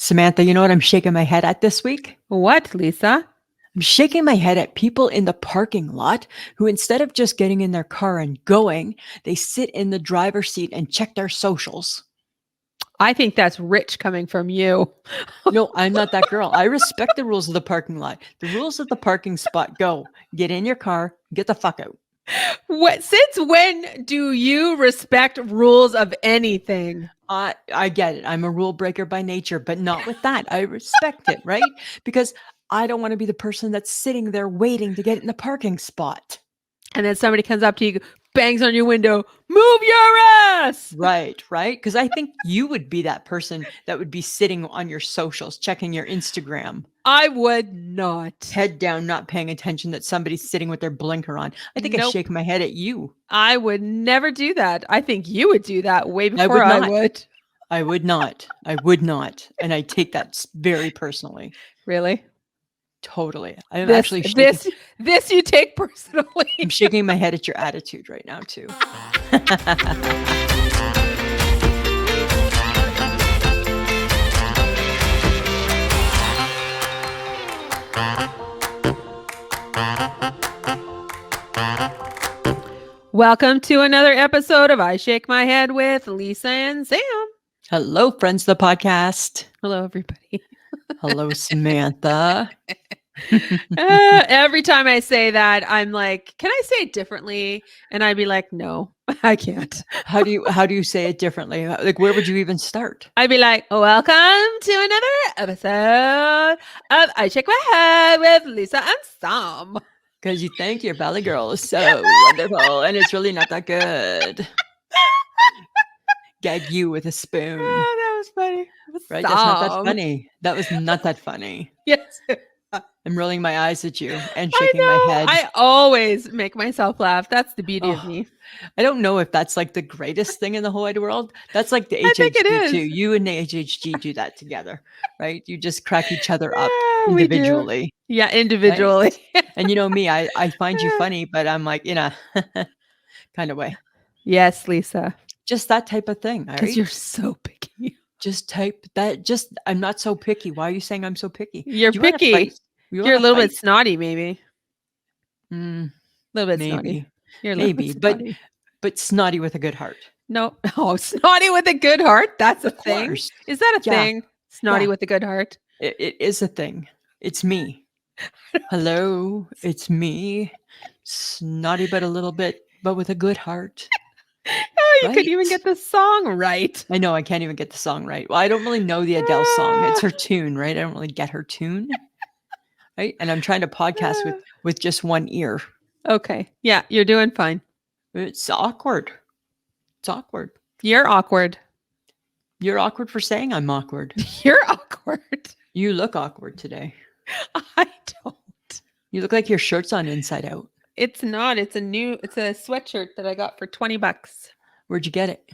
Samantha, you know what I'm shaking my head at this week? What, Lisa? I'm shaking my head at people in the parking lot who, instead of just getting in their car and going, they sit in the driver's seat and check their socials. I think that's rich coming from you. No, I'm not that girl. I respect the rules of the parking lot. The rules of the parking spot go: get in your car, get the fuck out. Since when do you respect rules of anything? I get it. I'm a rule breaker by nature, but not with that. I respect it, right? Because I don't want to be the person that's sitting there waiting to get in the parking spot. And then somebody comes up to you, bangs on your window, move your ass. Right. Because I think you would be that person that would be sitting on your socials, checking your Instagram. I would not. Head down, not paying attention that somebody's sitting with their blinker on. I think I Nope. shake my head at you. I would never do that. I think you would do that way before I would. I would not. I would not. And I take that very personally. Really? Totally. I'm This actually shaking, this you take personally. I'm shaking my head at your attitude right now too. Welcome to another episode of I Shake My Head with Lisa and Sam. Hello, friends of the podcast. Hello, everybody. Hello, Samantha. Every time I say that, I'm like, can I say it differently? And I'd be like, no, I can't. How do you say it differently? Like, where would you even start? I'd be like, welcome to another episode of I Shake My Head with Lisa and Sam. Because you think your Valley Girl is so wonderful, and it's really not that good. Gag you with a spoon. Oh, that was funny. Right? That's not that funny. That was not that funny. Yes. I'm rolling my eyes at you and shaking my head. I always make myself laugh. That's the beauty of me. I don't know if that's like the greatest thing in the whole wide world. That's like the I think it HHG is. too. You and the HHG do that together, right? You just crack each other up Yeah, we do. individually. Yeah, individually. Right? And you know me, I find you funny, but I'm like, in a kind of way. Yes, Lisa. Just that type of thing. Because Right? you're so picky. Just type that. I'm not so picky. Why are you saying I'm so picky? You're Do you wanna picky. fight? You're a little bit snotty, maybe. A Mm, little bit maybe. snotty. You're a little Maybe, bit snotty. but snotty with a good heart. No. Oh, snotty with a good heart. That's a Of thing. course. Is that a Yeah. thing? Snotty Yeah. with a good heart. It is a thing. It's me. Hello, it's me. Snotty, but a little bit, but with a good heart. Oh, you couldn't even Right? get the song right. I know I can't even get the song right. Well, I don't really know the Adele song. It's her tune, right? I don't really get her tune. Right? And I'm trying to podcast with just one ear. Okay. Yeah, you're doing fine. It's awkward. It's awkward. You're awkward. You're awkward for saying I'm awkward. You're awkward. You look awkward today. I don't. You look like your shirt's on inside out. It's not. It's a sweatshirt that I got for $20. Where'd you get it?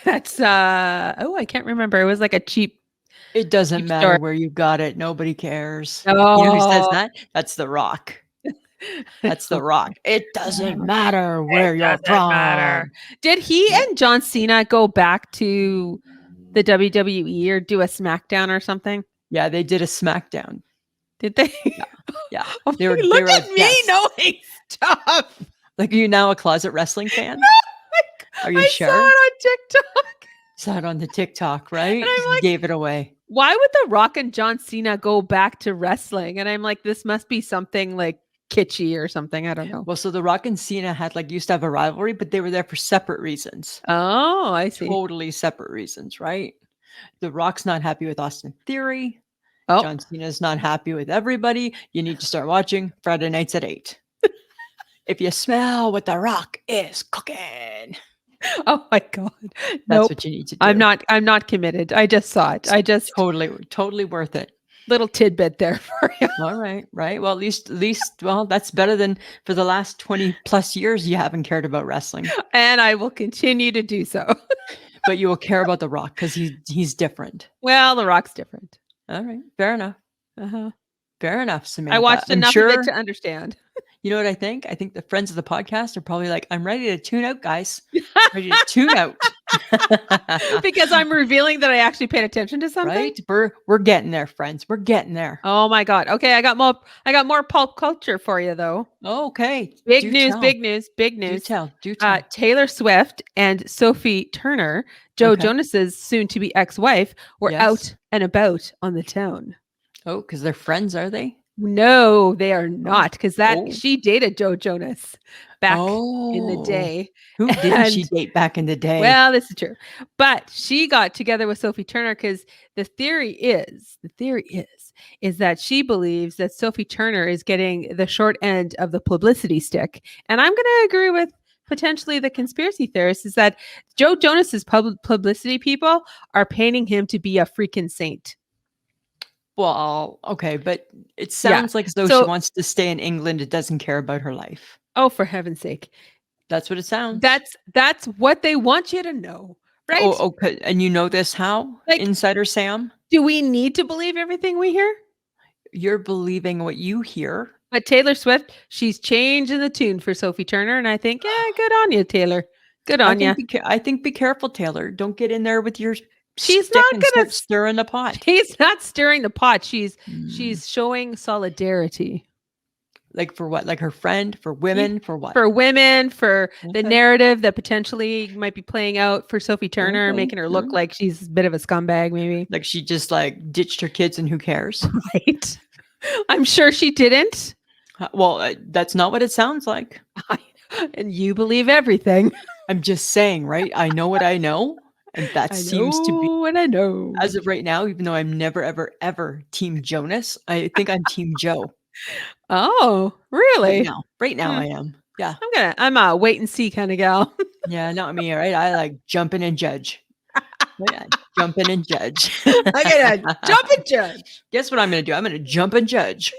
That's I can't remember. It was like a cheap. It doesn't Cheap matter store. where you got it. Nobody cares. Oh. You know who says that? That's The Rock. That's The Rock. It doesn't matter where you're from. Did he and John Cena go back to the WWE or do a SmackDown or something? Yeah, they did a SmackDown. Did they? Yeah. Oh, They were look like at me guests. knowing stuff. Like, are you now a closet wrestling fan? Are you I sure? saw it on TikTok. Saw it on the TikTok, right? And I'm like, Gave it away. why would The Rock and John Cena go back to wrestling? And I'm like, this must be something like kitschy or something. I don't know. Well, so The Rock and Cena used to have a rivalry, but they were there for separate reasons. Oh, I see. Totally separate reasons, right? The Rock's not happy with Austin Theory. Oh, John Cena's not happy with everybody. You need to start watching Friday nights at 8. If you smell what The Rock is cooking, oh my God. that's Nope. what you need to do. I'm not committed. I just saw it. I just totally worth it. little tidbit there for you. All right, right. Well, at least, well, that's better than for the last 20 plus years you haven't cared about wrestling. And I will continue to do so. But you will care about The Rock because he's different. Well, The Rock's different. All right, fair enough. Uh-huh. Fair enough, Samantha. I watched I'm enough sure, of it to understand. You know what I think? I think the friends of the podcast are probably like, I'm ready to tune out, guys. Ready to tune out. Because I'm revealing that I actually paid attention to something. Right? We're getting there, friends. We're getting there. Oh my god. Okay, I got more pulp culture for you though. Okay. Big Do news, tell. big news, big Do news. tell. Do tell. Taylor Swift and Sophie Turner, Joe Okay. Jonas's soon-to-be ex-wife, were Yes. out and about on the town. Oh, because they're friends, are they? No, they are not, because Oh. she dated Joe Jonas back in the Oh. day. Who didn't she And date back in the day? well, this is true. But she got together with Sophie Turner because the theory is that she believes that Sophie Turner is getting the short end of the publicity stick. And I'm going to agree with potentially the conspiracy theorists is that Joe Jonas's publicity people are painting him to be a freaking saint. Well, okay, but it Yeah. sounds like as though she So, wants to stay in England and doesn't care about her life. oh, for heaven's sake. That's what it sounds. That's what they want you to know, right? Oh, okay. And you know this how? Like- Insider Sam? Do we need to believe everything we hear? You're believing what you hear. But Taylor Swift, she's changing the tune for Sophie Turner, and I think, yeah, good on you, Taylor. Good on you. I think be careful, Taylor. Don't get in there with your She's stick not and gonna start stirring the pot. She's not stirring the pot. She's Mm. showing solidarity. Like for what? Like her friend? For women? For what? For women, for the Okay. narrative that potentially might be playing out for Sophie Turner, Okay. making her look like she's a bit of a scumbag, maybe. Like she just like ditched her kids and who cares? Right. I'm sure she didn't. Well, that's not what it sounds like. And you believe everything. I'm just saying, right? I know what I know. And that seems to be, what I know. as of right now, even though I'm never, ever, ever Team Jonas, I think I'm Team Joe. Oh, really? Right now I am. Yeah. I'm a wait and see kind of gal. Yeah, not me, right? I like jump in and judge. Yeah, jump in and judge. I'm gonna jump and judge. Guess what I'm going to do? I'm going to jump and judge.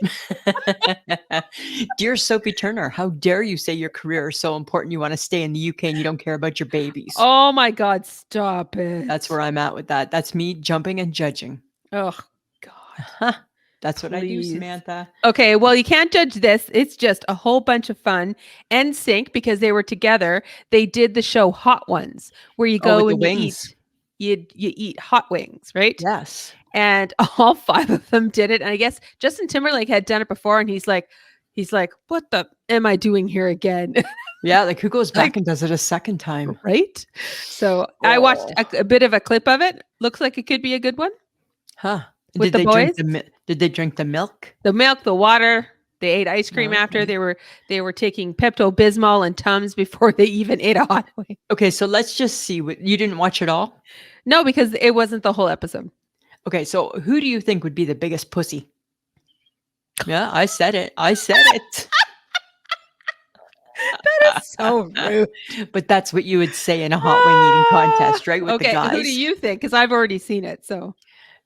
Dear Sophie Turner, how dare you say your career is so important you want to stay in the UK and you don't care about your babies? Oh my God, stop it. That's where I'm at with that. That's me jumping and judging. Oh God. That's what I do, Please. Samantha. Okay, well, you can't judge this. It's just a whole bunch of fun. NSYNC, because they were together, they did the show Hot Ones, where you go with and the you wings. eat you eat hot wings, right? Yes. And all 5 of them did it. And I guess Justin Timberlake had done it before, and he's like, what the am I doing here again? Yeah, like who goes back and does it a second time? Right? So I watched a bit of a clip of it. Looks like it could be a good one. Huh. With Did the they drink boys? did they drink the milk? The milk, the water. They ate ice cream after. Okay. They were taking Pepto-Bismol and Tums before they even ate a hot wing. Okay, so let's just see what you didn't watch it all? No, because it wasn't the whole episode. Okay, so who do you think would be the biggest pussy? Yeah, I said it. I said it. That is so rude. But that's what you would say in a hot wing eating contest, right? With the Okay, guys. who do you think? Because I've already seen it. So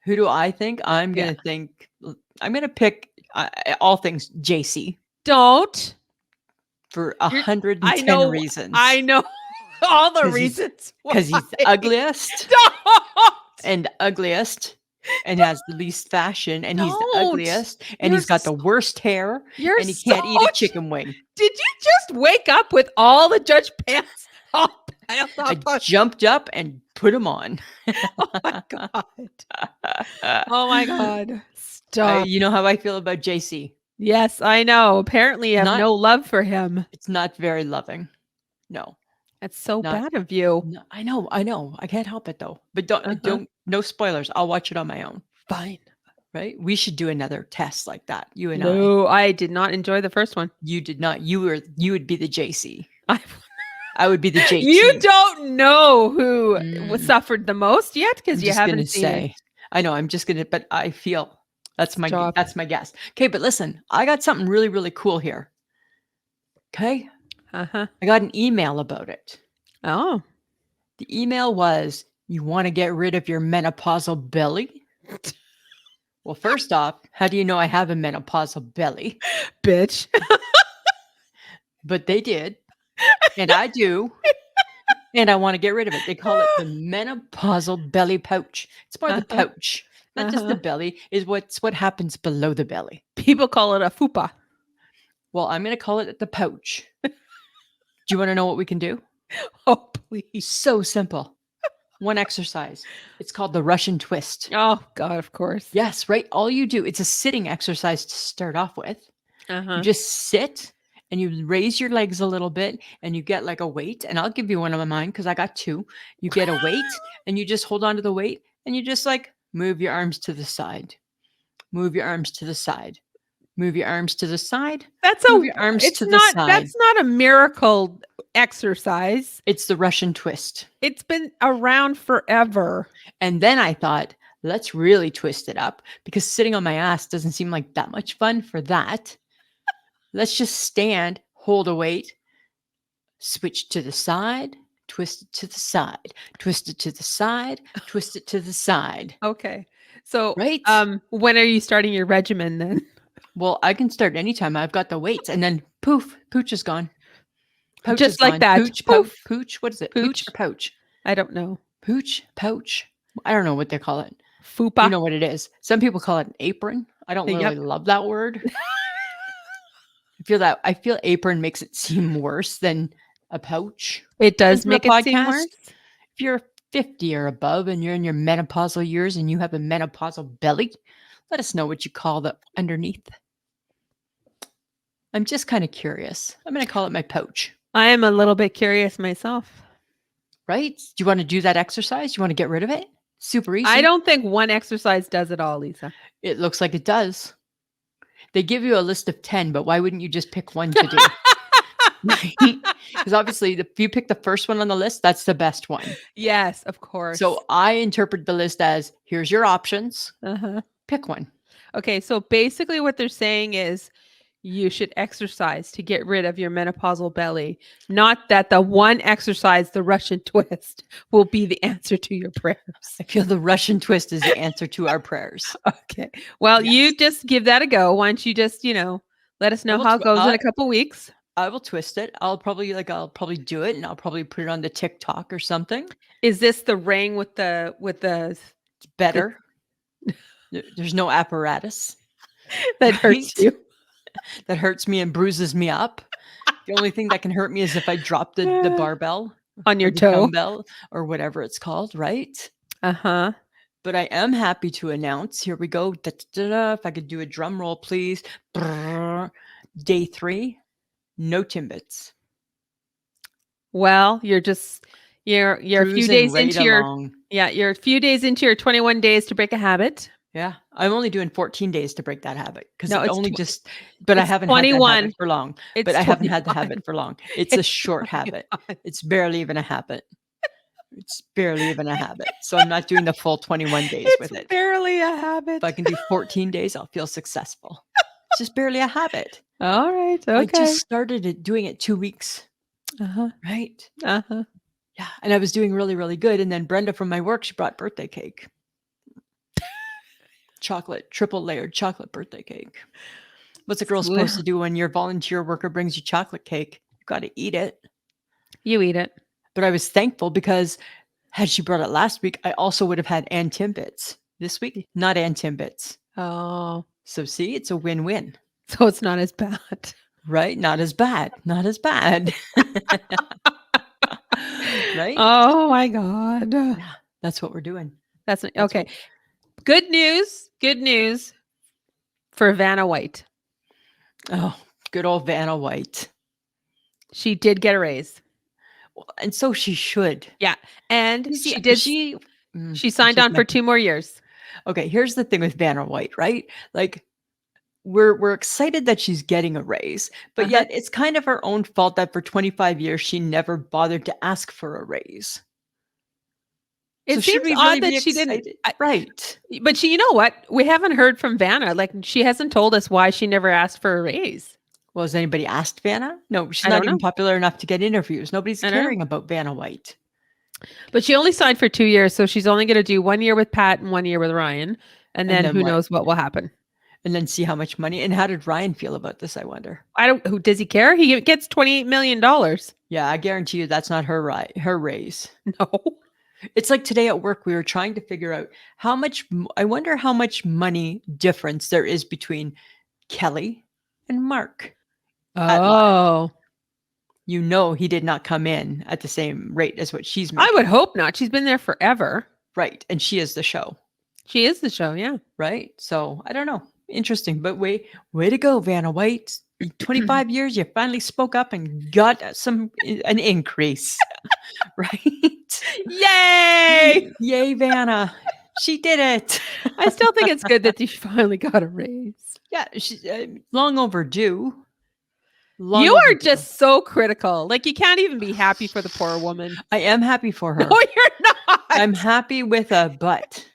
Who do I think? I'm gonna pick all things JC don't. for You're- 110 reasons. I know all the 'Cause he's- reasons. Because he's why. ugliest Don't. and ugliest and has the least fashion and he's the Don't. ugliest and You're he's got the worst hair You're and he can't eat a chicken wing. Did you just wake up with all the Judge Pants all piled I up? jumped up and put him on. Oh my God. Oh my God. Stop. You know how I feel about JC. Yes, I know. Apparently you have Not- no love for him. It's not very loving. No. That's so Not- bad of you. No, I know. I can't help it though. But Uh-huh. don't no spoilers. I'll watch it on my own. Fine. Right? We should do another test like that. You and I. No, I did not enjoy the first one. You did not. You would be the JC. I- I would be the JT. You don't know who Mm. suffered the most yet because you haven't seen it. I know. I'm just gonna. But I feel that's my Stop. guess. Okay, but listen, I got something really really cool here. Okay, Uh-huh. I got an email about it. Oh. The email was, "You want to get rid of your menopausal belly?" Well, first off, how do you know I have a menopausal belly? Bitch. But they did, and I do, and I want to get rid of it. They call it the menopausal belly pouch. It's more the Uh-huh. pouch, not just the Uh-huh. belly. Is what happens below the belly. People call it a fupa. Well, I'm going to call it the pouch. Do you want to know what we can do? Oh, please. So simple. One exercise. It's called the Russian twist. Oh God, of course. Yes, right. All you do, it's a sitting exercise to start off with. You Uh-huh. just sit and you raise your legs a little bit and you get like a weight. And I'll give you one of mine because I got two. You get a weight and you just hold on to the weight and you just like move your arms to the side. Move your arms to the side. Move your arms to the side. Move your arms to the side. That's not a miracle exercise. It's the Russian twist. It's been around forever. And then I thought, let's really twist it up because sitting on my ass doesn't seem like that much fun for that. Let's just stand, hold a weight, switch to the side, twist it to the side, twist it to the side, twist it to the side. Okay. So, Right? when are you starting your regimen then? Well, I can start anytime. I've got the weights and then poof, pooch is gone. Pouch Just is like gone. that. Pooch, Poof. pooch. What is it? Pooch. Pooch or pouch? I don't know. Pooch, pouch. I don't know what they call it. Fupa. You know what it is. Some people call it an apron. I don't Yep. really love that word. I feel apron makes it seem worse than a pouch. It does Listen to make the it seem podcast. worse. If you're 50 or above and you're in your menopausal years and you have a menopausal belly, let us know what you call the underneath. I'm just kind of curious. I'm going to call it my pouch. I am a little bit curious myself. Right? Do you want to do that exercise? Do you want to get rid of it? Super easy. I don't think one exercise does it all, Lisa. It looks like it does. They give you a list of 10, but why wouldn't you just pick one to do? Because obviously, if you pick the first one on the list, that's the best one. Yes, of course. So I interpret the list as here's your options. Uh-huh. Pick one. Okay, so basically what they're saying is you should exercise to get rid of your menopausal belly. Not that the one exercise, the Russian twist, will be the answer to your prayers. I feel the Russian twist is the answer to our prayers. Okay. Well, Yes. you just give that a go. Why don't you just, let us know will how it tw- goes in I- a couple weeks. I will twist it. I'll probably do it and I'll probably put it on the TikTok or something. Is this the ring with the It's better. There's no apparatus that hurts Right? you? that hurts me and bruises me up. The only thing that can hurt me is if I drop the barbell On your or the toe? dumbbell or whatever it's called, right? Uh-huh. But I am happy to announce, here we go. If I could do a drum roll, please. Brrr. Day 3, no Timbits. Well, you're a few Cruising days right into along. you're a few days into your 21 days to break a habit. Yeah, I'm only doing 14 days to break that habit because No, it it's only tw- just, but I it's haven't had that 21. habit for long. It's But I haven't had the 21. habit for long. It's a short habit. It's barely even a habit. It's barely even a habit. So I'm not doing the full 21 days It's with it. barely a habit. If I can do 14 days, I'll feel successful. It's just barely a habit. All right. Okay. I just started doing it 2 weeks, Uh-huh. right? Uh-huh. Yeah, and I was doing really, really good. And then Brenda from my work, she brought birthday cake. Triple layered chocolate birthday cake. What's a girl supposed to do when your volunteer worker brings you chocolate cake? You got to eat it. You eat it. But I was thankful because had she brought it last week, I also would have had Ann Timbits. This week, not Ann Timbits. Oh. So see, it's a win-win. So it's not as bad. Right? Not as bad. Not as bad. Right? Oh my God. Yeah, that's what we're doing. That's okay. Good news. Good news for Vanna White. Oh, good old Vanna White. She did get a raise. Well, and so she should. Yeah. And She she signed on for 2 more years. Okay, here's the thing with Vanna White, right? Like we're excited that she's getting a raise, but yet it's kind of her own fault that for 25 years she never bothered to ask for a raise. It So should seems we odd really be that she excited? didn't. Right. But you know what? We haven't heard from Vanna. Like she hasn't told us why she never asked for a raise. Well, has anybody asked Vanna? No, she's I not don't even know. popular enough to get interviews. Nobody's I don't know. caring about Vanna White. But she only signed for 2 years, so she's only going to do 1 year with Pat and 1 year with Ryan, and then who what? knows what will happen. And then see how much money. And how did Ryan feel about this, I wonder? Who does he care? He gets $28 million. Yeah, I guarantee you that's not her raise. No. It's like today at work, we were trying to figure out I wonder how much money difference there is between Kelly and Mark. Oh. You know he did not come in at the same rate as what she's I making. would hope not. She's been there forever. Right. And she is the show. She is the show, yeah. Right. So I don't know. Interesting. But way to go, Vanna White. 25 years, you finally spoke up and got an increase. Right. Yay! Yay, Vanna. She did it. I still think it's good that you finally got a raise. Yeah, she's long overdue. Long You are overdue. just so critical. Like, you can't even be happy for the poor woman. I am happy for her. No, you're not. I'm happy with a butt.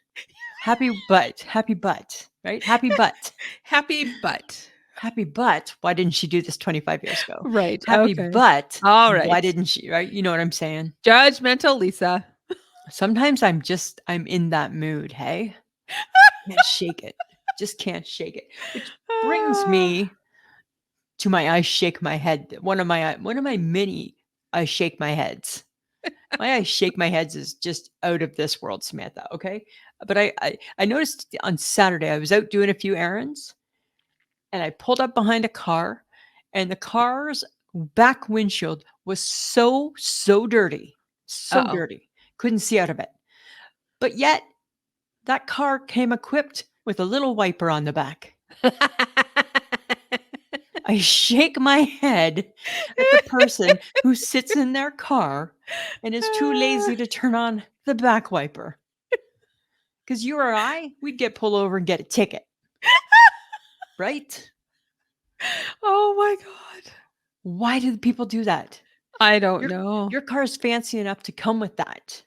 Happy butt. Happy butt. Right? Happy butt. Happy butt. Happy butt. Why didn't she do this 25 years ago? Right. Happy okay. butt. All right. Why didn't she? Right? You know what I'm saying? Judgmental Lisa. Sometimes I'm in that mood. Hey, can't shake it. Just can't shake it. Which brings me to my I shake my head. One of my mini I shake my heads. My I shake my heads is just out of this world, Samantha. Okay, but I noticed on Saturday I was out doing a few errands, and I pulled up behind a car, and the car's back windshield was so dirty, so Uh-oh. dirty, couldn't see out of it. But yet that car came equipped with a little wiper on the back. I shake my head at the person who sits in their car and is too lazy to turn on the back wiper. Because you or I, we'd get pulled over and get a ticket. Right? Oh my God. Why do the people do that? I don't know. Your car is fancy enough to come with that.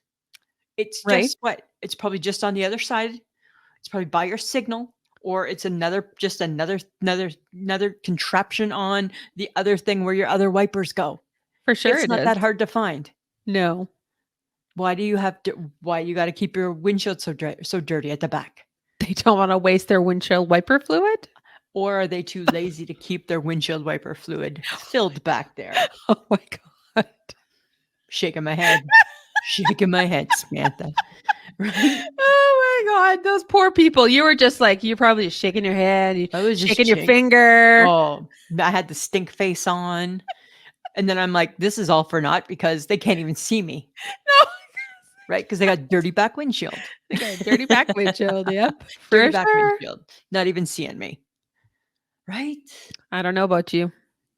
It's Right. just what? It's probably just on the other side. It's probably by your signal, or it's another contraption on the other thing where your other wipers go. For sure It's it not is. that hard to find. No. Why do you why you got to keep your windshield so dirty at the back? They don't want to waste their windshield wiper fluid? Or are they too lazy to keep their windshield wiper fluid filled back there? Oh my God. Shaking my head. Shaking my head, Samantha. Right? Oh my God. Those poor people. You were just like, you're probably just shaking your head. I was just shaking your finger. Oh, I had the stink face on. And then I'm like, this is all for naught because they can't even see me. No. Right? Because they got dirty back windshield. They got a dirty back windshield. Yep. Dirty For back sure. windshield. Not even seeing me. Right? I don't know about you.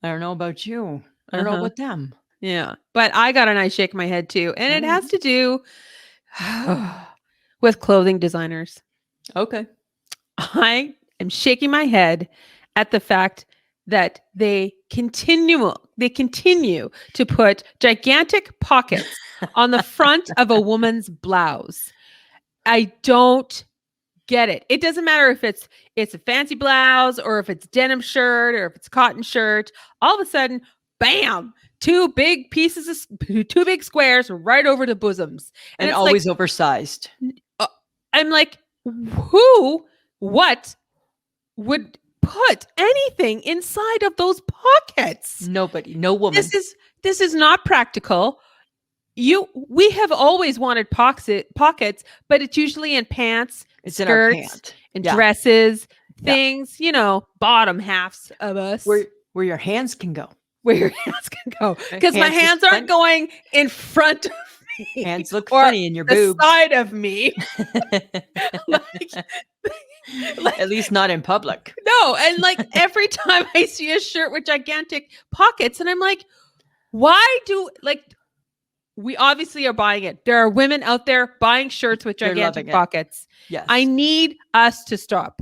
I don't know about you. I don't know about them. Yeah. But I got an I shake my head too. And it has to do with clothing designers. Okay. I am shaking my head at the fact that they continue to put gigantic pockets on the front of a woman's blouse. I don't get it. It doesn't matter if it's a fancy blouse or if it's denim shirt or if it's cotton shirt. All of a sudden, bam, two big squares right over the bosoms. And it's always oversized. I'm like, what would put anything inside of those pockets? Nobody, no woman. This is not practical. We have always wanted pockets, but it's usually in pants, It's in our skirts, pant. and Yeah. dresses, Yeah. things, bottom halves of us. Where your hands can go. Where your hands can go. Because my Hands is hands aren't front. going in front of me. Hands look or funny in your the boobs. side of me. At least not in public. No, and like every time I see a shirt with gigantic pockets, and I'm like, why we obviously are buying it. There are women out there buying shirts with They're gigantic loving it. pockets. Yes. I need us to stop.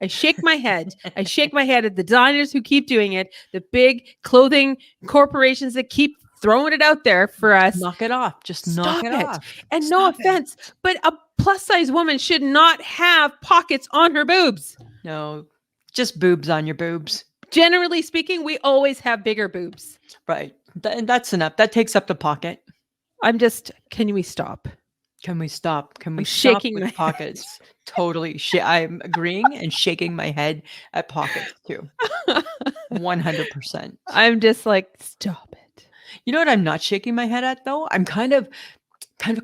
I shake my head. I shake my head at the designers who keep doing it, the big clothing corporations that keep throwing it out there for us. Knock it off. Just knock it off. And Stop no offense, but a plus size woman should not have pockets on her boobs. No, just boobs on your boobs. Generally speaking, we always have bigger boobs. Right. And that's enough. That takes up the pocket. Can we stop? Can we stop? Can we I'm stop shaking my with head. pockets? Totally. I'm agreeing and shaking my head at pockets too. 100%. I'm just like, stop it. You know what I'm not shaking my head at though? I'm kind of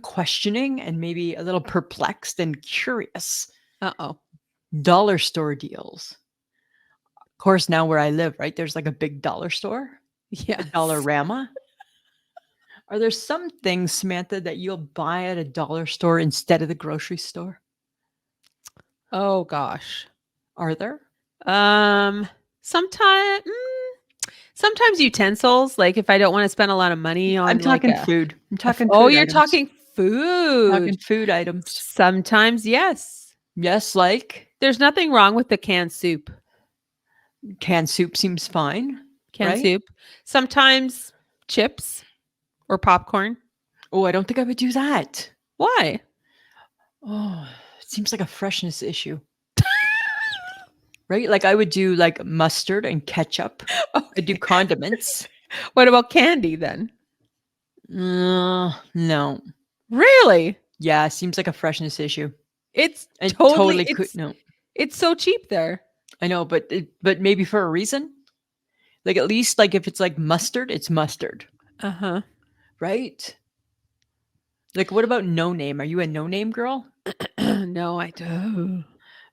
questioning and maybe a little perplexed and curious. Uh-oh. Dollar store deals. Of course, now where I live, right, there's like a big dollar store. A Yes. Dollarama? Are there some things, Samantha, that you'll buy at a dollar store instead of the grocery store? Oh gosh. Are there? Um, sometimes, sometimes utensils. Like if I don't want to spend a lot of money I'm on like talking food. I'm talking oh, food you're items. talking food. Talking food items. Sometimes, yes. Yes, like There's nothing wrong with the canned soup. canned soup seems fine, Canned right? soup. Sometimes chips or popcorn. Oh, I don't think I would do that. Why? Oh, it seems like a freshness issue, right? Like I would do like mustard and ketchup. I do Okay. condiments. What about candy then? No. Really? Yeah, seems like a freshness issue. It's And totally totally could no. it's so cheap there. I know, but maybe for a reason. Like at least like if it's like mustard, it's mustard, Uh-huh. right? Like what about no name? Are you a no name girl? No, I do.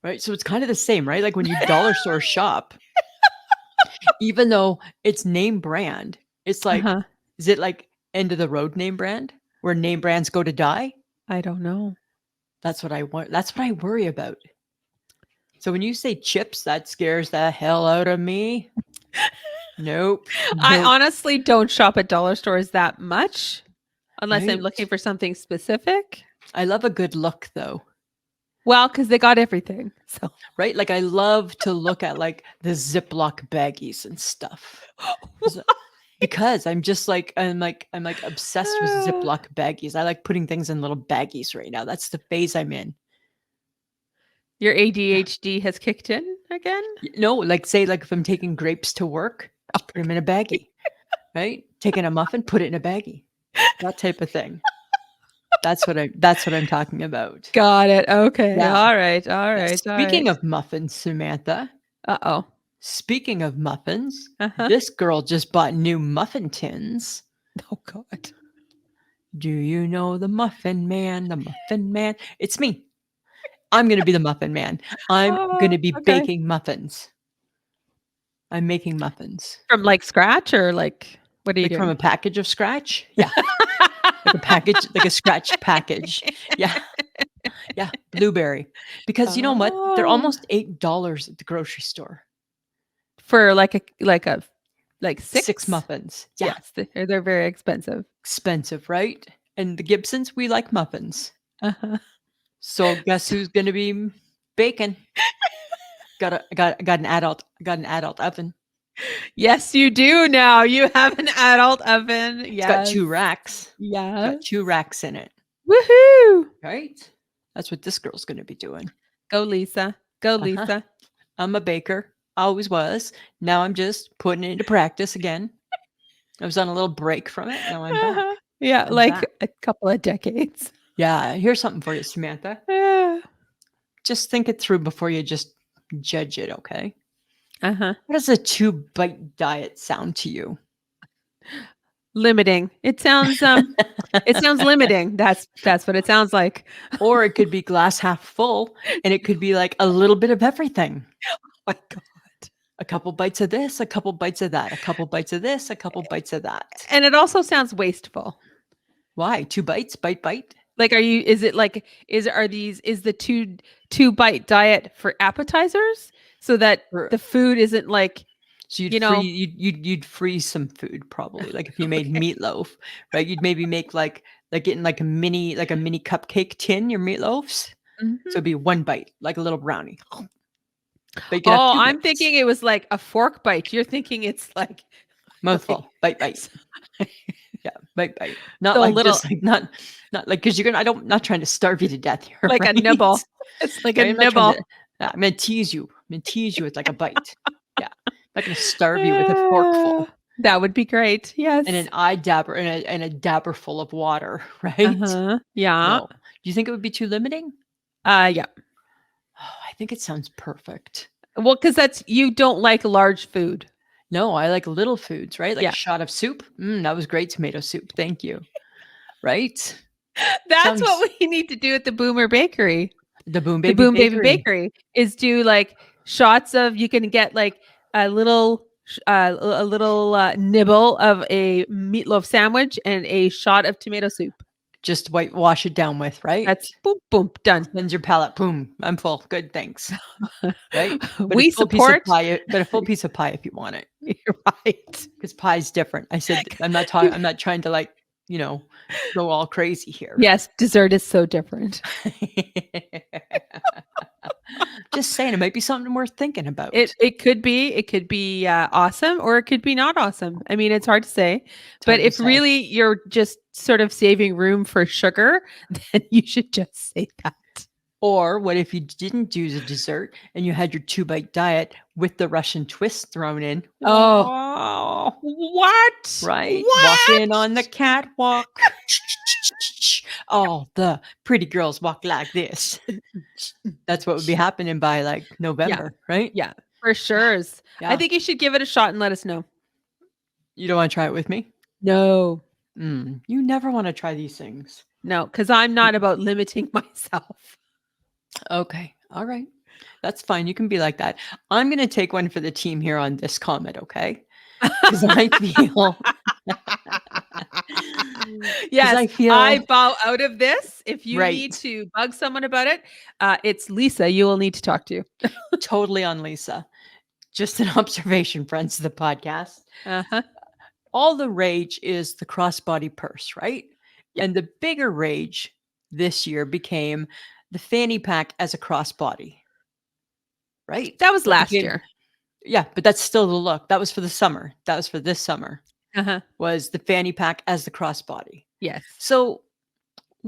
Right? So it's kind of the same, right? Like when you dollar store shop, even though it's name brand, it's like, Uh-huh. is it like end of the road name brand where name brands go to die? I don't know. That's what I want. That's what I worry about. So when you say chips, that scares the hell out of me. Nope. I Nope. honestly don't shop at dollar stores that much unless I'm Right. looking for something specific. I love a good look though. Well, because they got everything. So Right? Like I love to look at like the Ziploc baggies and stuff. 'Cause- Because I'm like obsessed with Ziploc baggies. I like putting things in little baggies right now. That's the phase I'm in. your ADHD has kicked in again? No, like say like if I'm taking grapes to work, just put them in a baggie. Right? Taking a muffin, put it in a baggie. That type of thing. That's what I'm talking about. Got it. Okay. Yeah. All right. All Yeah. right. All Speaking right. of muffins, Samantha, Uh-oh. speaking of muffins, Uh-huh. this girl just bought new muffin tins. Oh God. Do you know the Muffin Man? The Muffin Man? It's me. I'm going to be the Muffin Man. I'm going to be Okay. baking muffins. I'm making muffins. From like scratch or like what are you Like from doing? a package of scratch? Yeah. Like a package, like a scratch package. Yeah. Yeah. Blueberry. Because you know what? They're Oh. almost $8 at the grocery store. For like Six six? muffins. Yeah. Yes, they're very expensive. Expensive, right? And the Gibsons, we like muffins. Uh-huh. So guess who's going to be baking? Got an adult oven. Yes, you do now. You have an adult oven. It's got Yes. 2 racks. Yes. Got 2 racks in it, Woohoo. right? That's what this girl's gonna be doing. Go, Lisa. Go, Uh-huh. Lisa. I'm a baker, always was. Now I'm just putting it into practice again. I was on a little break from it. Now I'm back. Uh-huh. Yeah, I'm like back. a couple of decades. Yeah, here's something for you, Samantha. Uh Just think it through before you just judge it, okay? huh. How does a 2-bite diet sound to you? Limiting. It sounds limiting. That's what it sounds like. Or it could be glass half full, and it could be like a little bit of everything. My God. A couple bites of this, a couple bites of that, a couple bites of this, a couple bites of that. And it also sounds wasteful. Why? 2 bites? Bite? Like, is it like, is the two bite diet for appetizers so that Or the food isn't like, so you'd you know, you'd freeze some food probably. Like if you made okay. meatloaf, right? You'd maybe make like getting like a mini cupcake tin, your meatloafs. So Mhm. it'd be 1 bite, like a little brownie. But you could have Oh, 2 I'm bites. thinking it was like a fork bite. You're thinking it's like Mouthful. Bite. Yeah, bite. Not so like little, just like not like because you're gonna. Not trying to starve you to death here, like a right? nibble. It's like a Right? I'm not trying nibble. to. I'm gonna tease you. I'm gonna tease you with like a bite. Yeah, I'm not gonna starve you with a forkful That would be great. Yes. and an eye dabber and a dabber full of water, right? Uh-huh. Yeah. No. Do you think it would be too limiting? Yeah. Oh, I think it sounds perfect. Well, because you don't like large food. No, I like little foods, right? Like Yeah. a shot of soup. That was great tomato soup. Thank you. Right? That's Sounds what we need to do at the Boomer Bakery. the Boom The Baby Boom Baby Bakery. Bakery is do like shots of, you can get like a little a little nibble of a meatloaf sandwich, and a shot of tomato soup. Just wash it down with, right? That's boom, boom, done. Cleanse your palate. Boom. I'm full. Good. Thanks. Right? But We a full piece of support. pie. But a full piece of pie if you want it, You're right. because pie's different. I said I'm not talking. I'm not trying to like go all crazy here. Yes, dessert is so different. Just saying, it might be something worth thinking about. It could be awesome, or it could be not awesome. I mean, it's hard to say. It's But hard to if say. really you're just sort of saving room for sugar, then you should just say that. Or what if you didn't do the dessert and you had your 2-bite diet with the Russian twist thrown in? Oh. Wow. What? Right? What? Walk in on the catwalk. Oh, the pretty girls walk like this. That's what would be happening by like November, right? Yeah, for sure. Yeah. I think you should give it a shot and let us know. You don't want to try it with me? No, You never want to try these things. no, because I'm not about limiting myself. Okay. All right. That's fine. You can be like that. I'm going to take one for the team here on this comment, okay? Because I feel. Yes, I feel. I bow out of this. If you Right. need to bug someone about it, it's Lisa you will need to talk to. Totally on Lisa. Just an observation, friends of the podcast. Uh-huh. All the rage is the crossbody purse, right? Yeah. And the bigger rage this year became the fanny pack as a crossbody, right? That was last became- year. Yeah, but that's still the look. That was for the summer. That was for this summer. Uh-huh. Was the fanny pack as the crossbody. Yes. So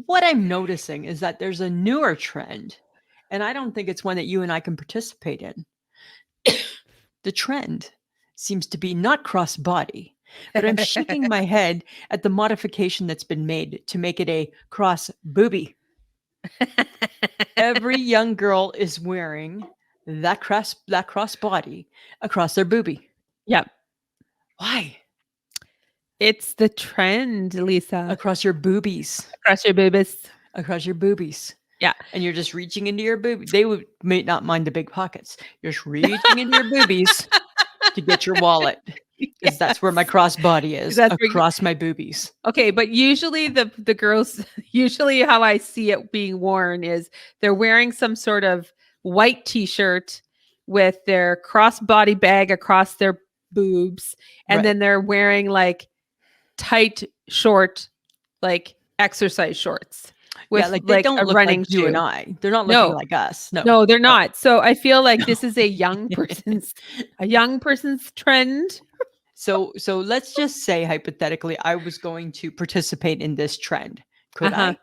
what I'm noticing is that there's a newer trend, and I don't think it's one that you and I can participate in. The trend seems to be not crossbody, but I'm shaking my head at the modification that's been made to make it a cross booby. Every young girl is wearing that crossbody across their booby. Yep. Why? It's the trend, Lisa. Across your boobies. Across your boobies. Across your boobies. Yeah. And you're just reaching into your boobies. They may not mind the big pockets. You're just reaching into your boobies to get your wallet. Because that's where my crossbody is. That's where across my boobies. Okay, but usually the girls, usually how I see it being worn is they're wearing some sort of white t-shirt with their crossbody bag across their boobs, and Right. then they're wearing like tight, short, like exercise shorts with like they don't a look running like you shoe. and I. They're not looking like us. No, they're not. So I feel like this is a young person's trend. So let's just say hypothetically I was going to participate in this trend. Could I?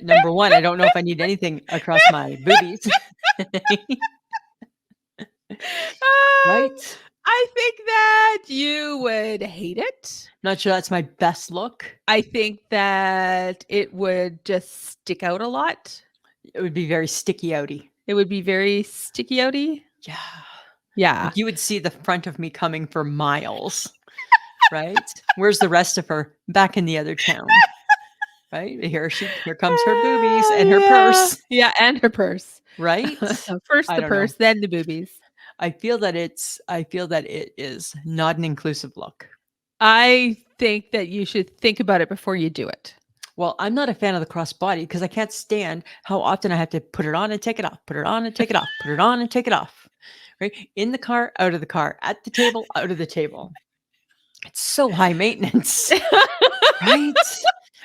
Number one, I don't know if I need anything across my boobies. Right? I think that you would hate it. Not sure that's my best look. I think that it would just stick out a lot. It would be very sticky outy. It would be very sticky outy. Yeah. Yeah. Like you would see the front of me coming for miles. Right? Where's the rest of her? Back in the other town. Right? Here comes her boobies and her purse. Yeah, and her purse. Right? First I the don't purse, know. then the boobies. I feel that it is not an inclusive look. I think that you should think about it before you do it. Well, I'm not a fan of the crossbody because I can't stand how often I have to put it on and take it off, put it on and take it off, put it on and take it off. Right? In the car, out of the car, at the table, out of the table. It's so high maintenance. Right?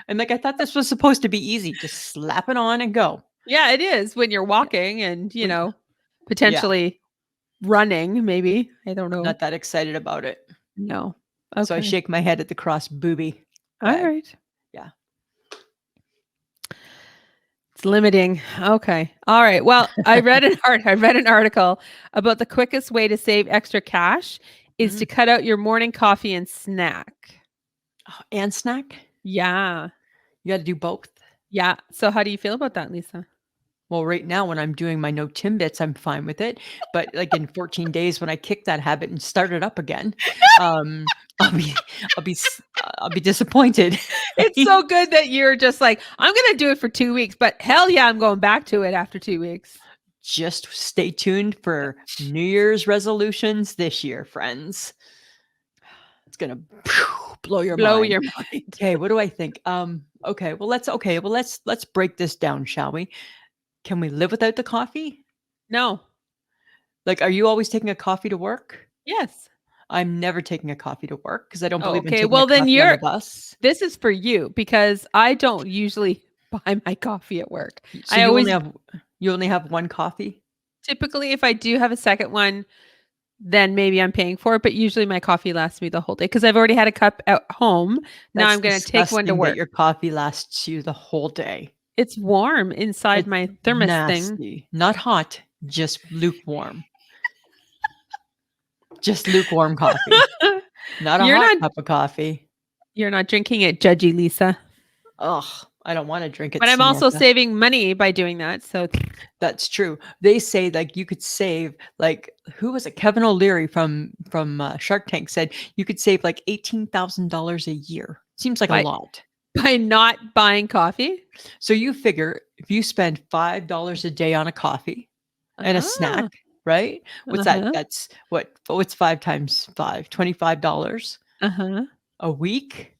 I'm like, I thought this was supposed to be easy. Just slap it on and go. Yeah, it is when you're walking and, potentially running, maybe. I don't know. Not that excited about it. No. Okay. So I shake my head at the cross booby. All bag. right. Yeah. It's limiting. Okay. All right. Well, I read an article about the quickest way to save extra cash is to cut out your morning coffee and snack. Oh, and snack? Yeah. You got to do both. Yeah. So how do you feel about that, Lisa? Well, right now when I'm doing my no Timbits, I'm fine with it. But like in 14 days, when I kick that habit and start it up again, I'll be disappointed. It's so good that you're just like, I'm going to do it for 2 weeks, but hell yeah, I'm going back to it after 2 weeks. just stay tuned for New Year's resolutions this year, friends. It's gonna blow your Blow mind. your mind. Okay, what do I think? Let's break this down, shall we? Can we live without the coffee? No. Like, are you always taking a coffee to work? Yes. I'm never taking a coffee to work because I don't Oh, believe in okay. taking a Well, then coffee on the bus. this is for you because I don't usually buy my coffee at work. So I always you only have one coffee? typically, if I do have a second one, then maybe I'm paying for it. But usually my coffee lasts me the whole day because I've already had a cup at home. Now That's I'm going to take one to disgusting that work. your coffee lasts you the whole day. It's warm inside It's my thermos thing. nasty. Not hot, just lukewarm. Just lukewarm coffee. Not a You're hot not cup of coffee. you're not drinking it, Judgy Lisa. Ugh, I don't want to drink it, But I'm also Samantha. saving money by doing that. So That's true. They say like you could save like who was it? Kevin O'Leary from Shark Tank said you could save like $18,000 a year. Seems like a by lot. by not buying coffee. So you figure if you spend $5 a day on a coffee and a snack, Ah, right? What's that? uh-huh. That's what's 5 times 5? $25 Uh-huh. a week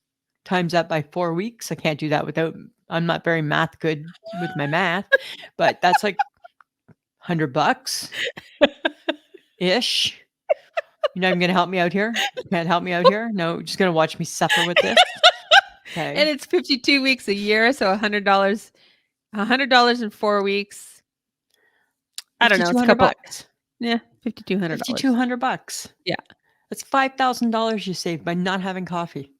times that by 4 weeks. I can't do that without I'm not very math good with my math, but that's like $100 ish. You're not even gonna help me out here? You can't help me out here? No, you're just gonna watch me suffer with this? And Okay. it's 52 weeks a year, so $100 in 4 weeks. I don't know, it's a couple $5,200. yeah, $5,200. $5,200. Yeah. That's $5,000 you saved by not having coffee.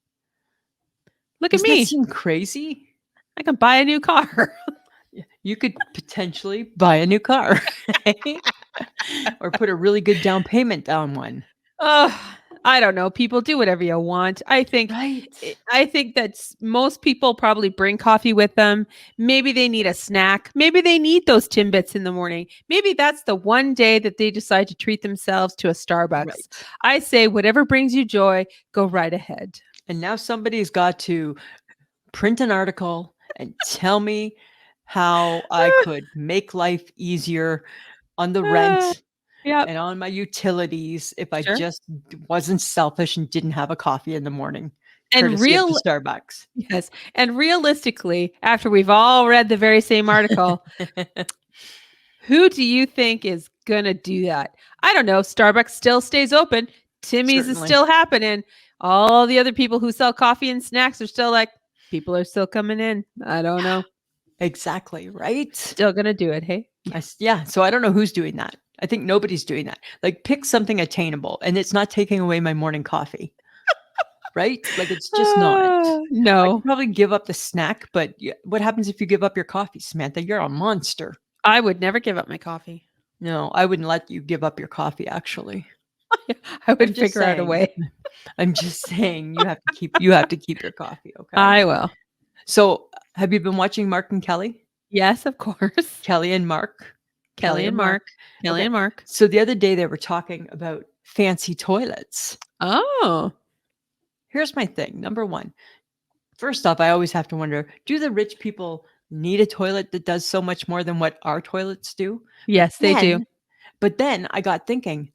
Look at Doesn't that me. seem crazy? I can buy a new car. You could potentially buy a new car, right? Or put a really good down payment on one. Oh, I don't know. People do whatever you want. Right. I think that most people probably bring coffee with them. Maybe they need a snack. Maybe they need those Timbits in the morning. Maybe that's the one day that they decide to treat themselves to a Starbucks. Right. I say whatever brings you joy, go right ahead. And now somebody's got to print an article and tell me how I could make life easier on the rent Yep. and on my utilities if I Sure. just wasn't selfish and didn't have a coffee in the morning, And courtesy of the Starbucks. yes. And realistically, after we've all read the very same article, who do you think is going to do that? I don't know. Starbucks still stays open. Timmy's is Certainly. still happening. All the other people who sell coffee and snacks are still like, people are still coming in. I don't know. Exactly, right? Still going to do it. Hey. Yeah, so I don't know who's doing that. I think nobody's doing that. Like pick something attainable and it's not taking away my morning coffee. Right? Like it's just not. I No, could probably give up the snack, but what happens if you give up your coffee, Samantha? You're a monster. I would never give up my coffee. No, I wouldn't let you give up your coffee actually. I would just figure out a saying. way. I'm just saying you have to keep your coffee, okay? I will. So, have you been watching Mark and Kelly? Yes, of course. Kelly and Mark? Kelly and Mark. Kelly Okay. and Mark. So the other day they were talking about fancy toilets. Oh, Here's my thing. Number 1. First off, I always have to wonder, do the rich people need a toilet that does so much more than what our toilets do? yes, they do. But then I got thinking,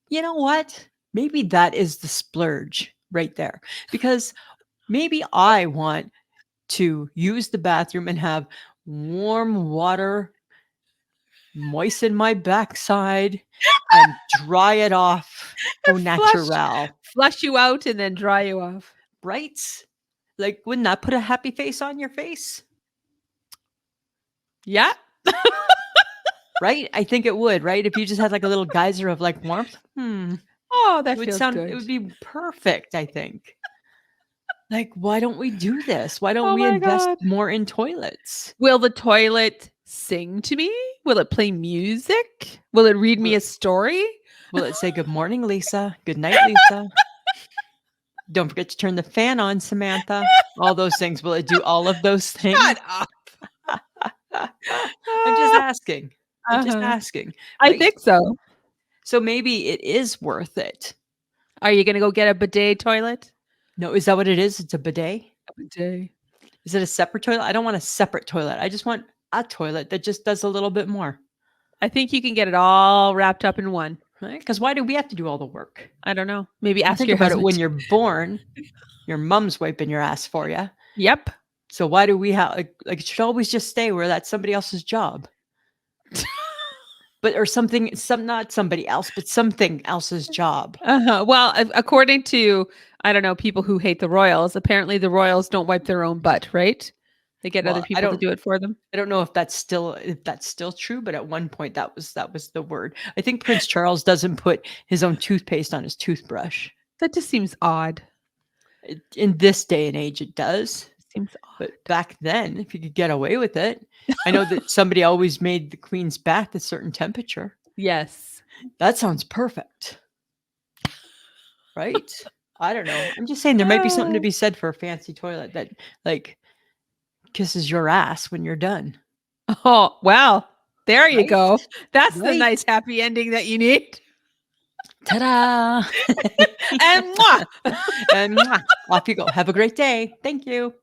you know what? Maybe that is the splurge right there. Because maybe I want to use the bathroom and have warm water moisten my backside and dry it off au natural. Flush you out and then dry you off. Right? Like, wouldn't that put a happy face on your face? Yeah. Right? I think it would, right? If you just had like a little geyser of like warmth. Oh, that It would feels sound good. it would be perfect, I think. Like, why don't we do this? Why don't Oh we my invest God. more in toilets? Will the toilet sing to me? Will it play music? Will it read me a story? Will it say good morning, Lisa? Good night, Lisa? Don't forget to turn the fan on, Samantha. All those things. Will it do all of those things? Shut up. I'm just asking. I'm just Uh-huh. asking. I Right? think so. So maybe it is worth it. Are you going to go get a bidet toilet? No, is that what it is? It's a bidet? A bidet. Is it a separate toilet? I don't want a separate toilet. I just want a toilet that just does a little bit more. I think you can get it all wrapped up in one. right? Because why do we have to do all the work? I don't know. Maybe Well, ask think your about it. husband. When you're born, your mom's wiping your ass for you. Yep. So why do we have like it should always just stay where that's somebody else's job? But or something, not somebody else, but something else's job. Well, according to, I don't know, people who hate the royals, apparently the royals don't wipe their own butt, right? They get other Well, people to do it for them. I don't know if that's still true, but at one point that was the word. I think Prince Charles doesn't put his own toothpaste on his toothbrush. That just seems odd. In this day and age, it does. Seems odd. But back then, if you could get away with it, I know that somebody always made the queen's bath a certain temperature. Yes. That sounds perfect. Right? I don't know. I'm just saying there might be something to be said for a fancy toilet that like kisses your ass when you're done. Oh, well, there you Right? go. That's the Right. nice happy ending that you need. Ta-da! And mwah! And mwah, off you go. Have a great day. Thank you.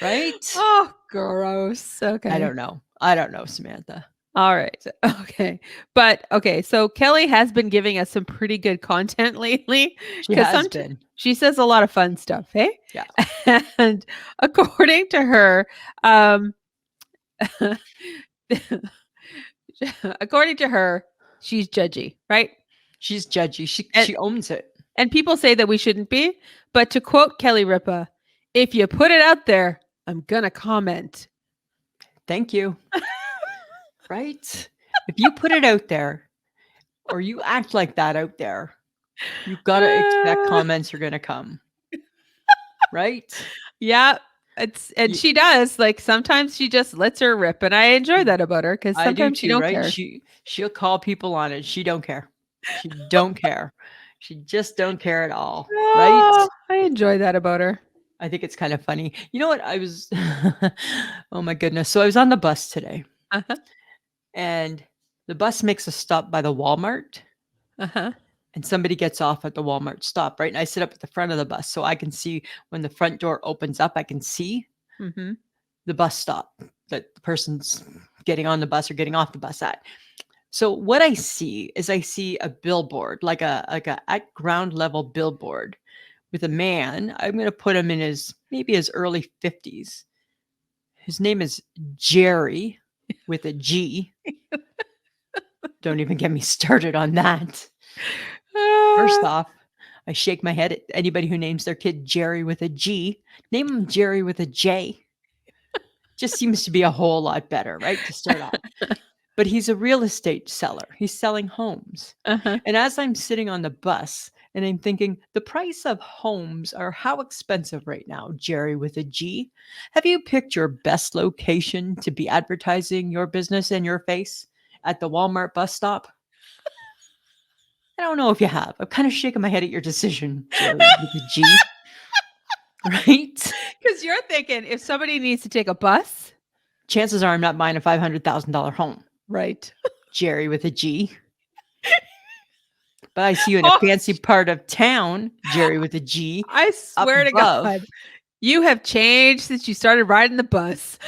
Right? Oh, gross. Okay. I don't know, Samantha. All right. Okay. But okay. So Kelly has been giving us some pretty good content lately. She 'Cause has been. She says a lot of fun stuff. Hey? Yeah. And according to her, she's judgy, right? She's judgy. She owns it. And people say that we shouldn't be. But to quote Kelly Ripa, if you put it out there, I'm going to comment. Thank you. Right? If you put it out there or you act like that out there, you've got to expect comments are going to come. Right? Yeah. She does. Like sometimes she just lets her rip. And I enjoy that about her because I do sometimes she too, don't right? care. She'll call people on it. She don't care. She don't care. She just don't care at all. Right? Oh, I enjoy that about her. I think it's kind of funny. You know what? I was, oh my goodness. So I was on the bus today Uh-huh. and the bus makes a stop by the Walmart Uh-huh. and somebody gets off at the Walmart stop, right? And I sit up at the front of the bus so I can see when the front door opens up, I can see Mm-hmm. the bus stop that the person's getting on the bus or getting off the bus at. So what I see is a billboard, like a at ground level billboard with a man. I'm going to put him in maybe his early 50s. His name is Gerry with a G. Don't even get me started on that. First off, I shake my head at anybody who names their kid Gerry with a G. Name him Gerry with a J. Just seems to be a whole lot better, right? To start off. But he's a real estate seller. He's selling homes. Uh-huh. And as I'm sitting on the bus and I'm thinking, the price of homes are how expensive right now, Gerry with a G. Have you picked your best location to be advertising your business in your face at the Walmart bus stop? I don't know if you have. I'm kind of shaking my head at your decision, Gerry with a G. Right? Because you're thinking if somebody needs to take a bus. Chances are I'm not buying a $500,000 home. Right. Gerry with a G. But I see you in a fancy part of town, Gerry with a G. I swear to God, you have changed since you started riding the bus.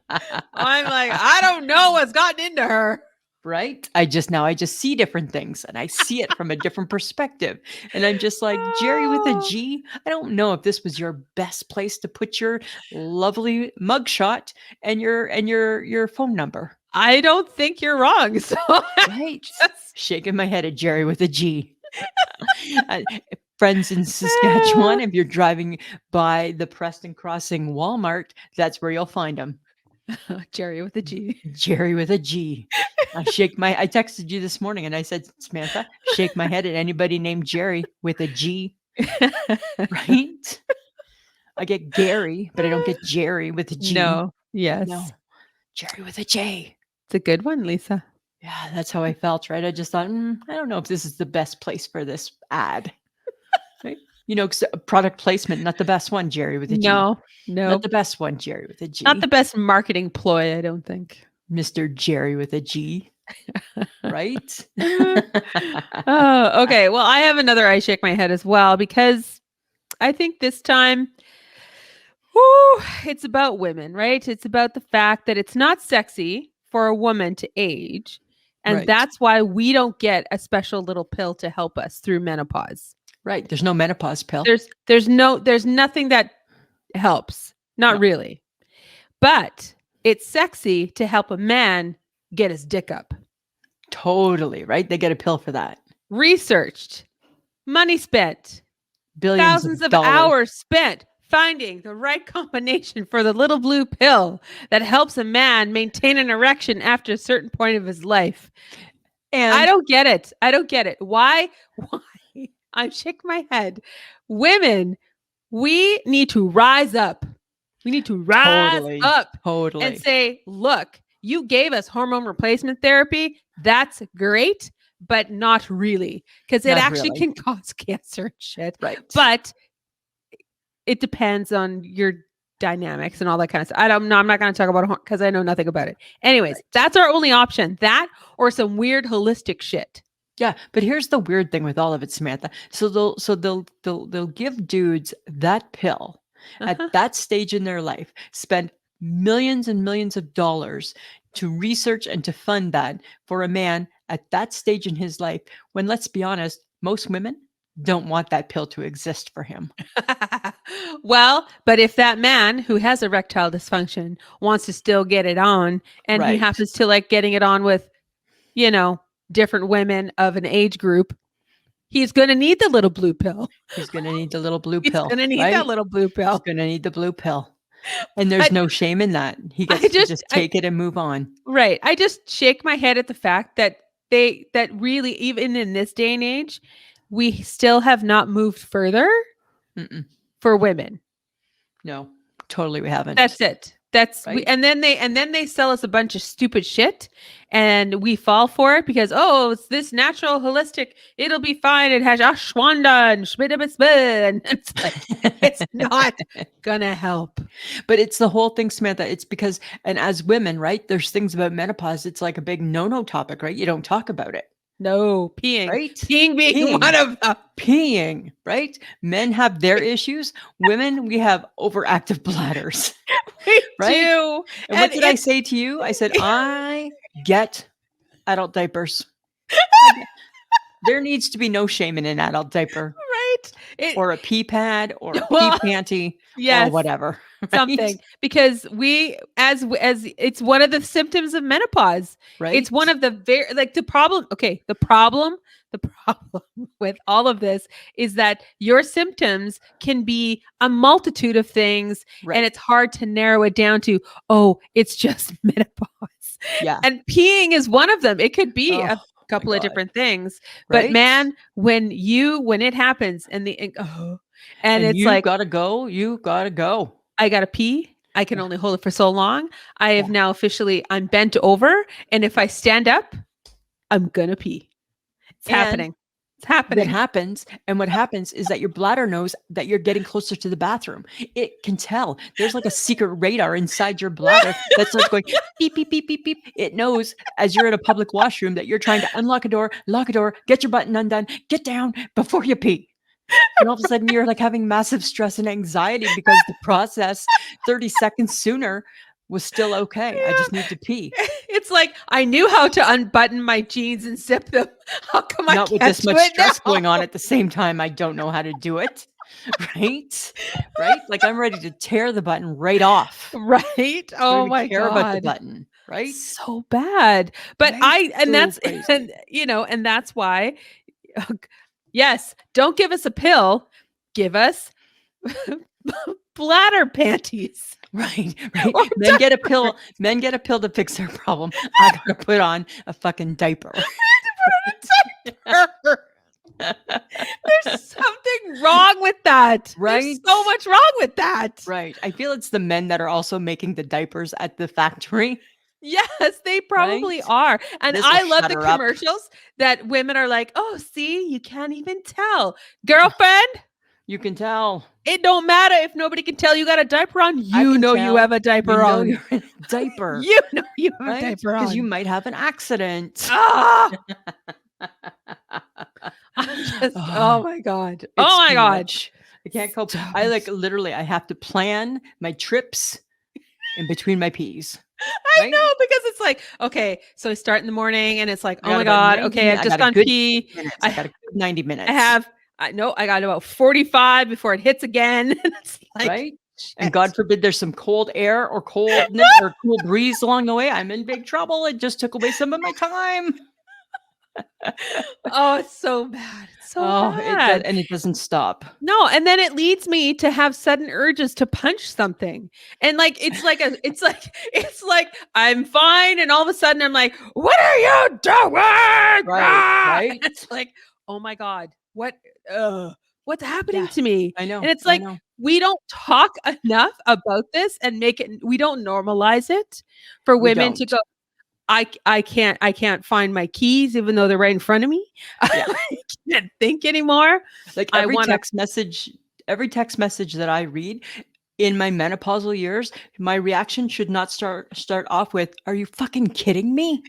I'm like, I don't know what's gotten into her. Right? I just see different things and I see it from a different perspective. And I'm just like, Gerry with a G, I don't know if this was your best place to put your lovely mugshot and your phone number. I don't think you're wrong. So right. Shaking my head at Gerry with a G. Friends in Saskatchewan, if you're driving by the Preston Crossing Walmart, that's where you'll find them. Gerry with a G. Gerry with a G. I texted you this morning and I said, Samantha, shake my head at anybody named Gerry with a G. Right? I get Gary, but I don't get Gerry with a G. No. Yes. No. Gerry with a J. It's a good one, Lisa. Yeah, that's how I felt, right? I just thought, I don't know if this is the best place for this ad. Right? You know, product placement, not the best one, Gerry with a G. No. Not the best one, Gerry with a G. Not the best marketing ploy, I don't think. Mr. Gerry with a G. Right? Oh, okay. Well, I have another I shake my head as well because I think this time, Whew, it's about women, right? It's about the fact that it's not sexy for a woman to age. And Right. that's why we don't get a special little pill to help us through menopause. Right. There's no menopause pill. There's nothing that helps. Not No. really. But it's sexy to help a man get his dick up. Totally. Right. They get a pill for that. Researched, money spent, Billions thousands of dollars. hours spent finding the right combination for the little blue pill that helps a man maintain an erection after a certain point of his life. And I don't get it. I don't get it. Why? I'm shaking my head. Women, we need to rise up. We need to rise up totally. and say, look, you gave us hormone replacement therapy. That's great, but not really, because it Not actually really. can cause cancer and shit. Right. But it depends on your dynamics and all that kind of stuff. I'm not going to talk about it because I know nothing about it. Anyways, Right. that's our only option. That or some weird holistic shit. Yeah, but here's the weird thing with all of it, Samantha. So they'll give dudes that pill at that stage in their life, spend millions and millions of dollars to research and to fund that for a man at that stage in his life, when, let's be honest, most women don't want that pill to exist for him. Well, but if that man who has erectile dysfunction wants to still get it on, and he Right. happens to like getting it on with, different women of an age group, he's going to need the little blue pill. He's going to need the little blue He's pill. going to need right? that little blue He's pill. going to need the blue pill. And there's But no shame in that. He gets to just take it and move on. Right. I just shake my head at the fact that that really, even in this day and age, we still have not moved further for women. No, totally we haven't. That's it. That's Right. and then they sell us a bunch of stupid shit, and we fall for it because it's this natural holistic. It'll be fine. It has ashwanda and and it's like it's not gonna help. But it's the whole thing, Samantha. It's because, and as women, right? There's things about menopause. It's like a big no-no topic, right? You don't talk about it. No, peeing. Right? Peeing being one of them. Peeing, right? Men have their issues. Women, we have overactive bladders. We right? do. And what did I say to you? I said, I get adult diapers. There needs to be no shame in an adult diaper. Right. Or a pee pad or a Well, pee panty yes, or whatever. Right? something, because we as it's one of the symptoms of menopause. Right. It's one of the the problem. Okay, the problem with all of this is that your symptoms can be a multitude of things, Right. and it's hard to narrow it down to, it's just menopause. Yeah. And peeing is one of them. It could be a couple of different things. But Right? man, when it happens and it's you like, gotta go, I gotta pee. I can only hold it for so long. I have now officially, I'm bent over, and if I stand up, I'm gonna pee. It's happening. It's happening. That happens. And what happens is that your bladder knows that you're getting closer to the bathroom. It can tell. There's like a secret radar inside your bladder that starts going beep, beep, beep, beep, beep. It knows as you're at a public washroom that you're trying to unlock a door, lock a door, get your button undone, get down before you pee. And all of a sudden you're like having massive stress and anxiety because the process 30 seconds sooner was still okay. I just need to pee. It's like, I knew how to unbutton my jeans and zip them. How come I Not can't with this do much it stress now? going on at the same time? I don't know how to do it. Right? Right? Like I'm ready to tear the button right off. Right? Oh my care about the God. button. Right? So bad. But Right? So that's, crazy. and that's why, yes, don't give us a pill. Give us bladder panties. Right. Or Men get a pill. Men get a pill to fix their problem. I gotta put on a fucking diaper. There's something wrong with that. Right? There's so much wrong with that. Right. I feel it's the men that are also making the diapers at the factory. Yes, they probably Right? are. And This I will love shut the her up. commercials that women are like, oh, see, you can't even tell. Girlfriend, You can tell. it don't matter if nobody can tell you got a diaper on. You can know you tell. have a diaper You know on. you're in a diaper. You know you have a Right? diaper on. Because you might have an accident. Ah! I'm just, oh my God. It's Oh my too God. much. I can't cope. I like literally, I have to plan my trips in between my peas. I Right? know, because it's like, okay, so I start in the morning and it's like, I oh got my about God, 90 okay, I've I just got a gone good pee. minutes. I I got a good 90 minutes. I got about 45 before it hits again. And it's like, Right? And shit. God forbid there's some cold air or coldness or cool breeze along the way. I'm in big trouble. It just took away some of my time. Oh, it's so bad. It's so Oh, it does, bad. and it doesn't stop. No, and then it leads me to have sudden urges to punch something. And like it's like I'm fine and all of a sudden I'm like, "What are you doing?" Right, Ah! right? It's like, "Oh my God. What's happening Yeah, to me?" I And know, it's I like know. we don't talk enough about this and we don't normalize it for We women to don't. go, I can't find my keys even though they're right in front of me. Yeah. I can't think anymore. Like I want to every text message that I read in my menopausal years, my reaction should not start off with, "Are you fucking kidding me?"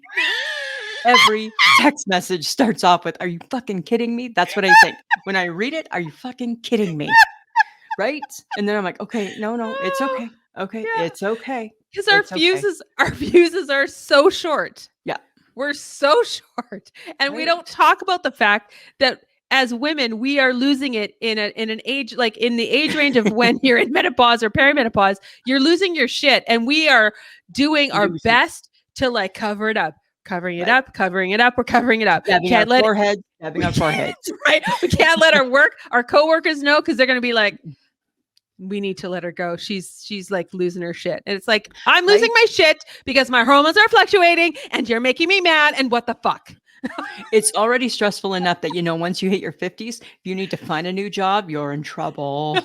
Every text message starts off with, "Are you fucking kidding me?" That's what I think. When I read it, "Are you fucking kidding me?" Right? And then I'm like, "Okay, no, it's okay. Okay, Yeah, it's okay. because It's okay." our fuses are so short. Yeah, We're so short, and we don't right? talk about the fact that as women, we are losing it in an age like in the age range of when you're in menopause or perimenopause. You're losing your shit, and we are doing our Losing it, best to like cover it up, covering it right? up, covering it up. We're covering it up. Dabbing our Can't let it. foreheads, dabbing We our can't, foreheads. right? We can't let our coworkers know because they're gonna be like, we need to let her go. She's like losing her shit. And it's like, I'm losing Right? my shit because my hormones are fluctuating and you're making me mad. And what the fuck? It's already stressful enough that, once you hit your 50s, if you need to find a new job, you're in trouble.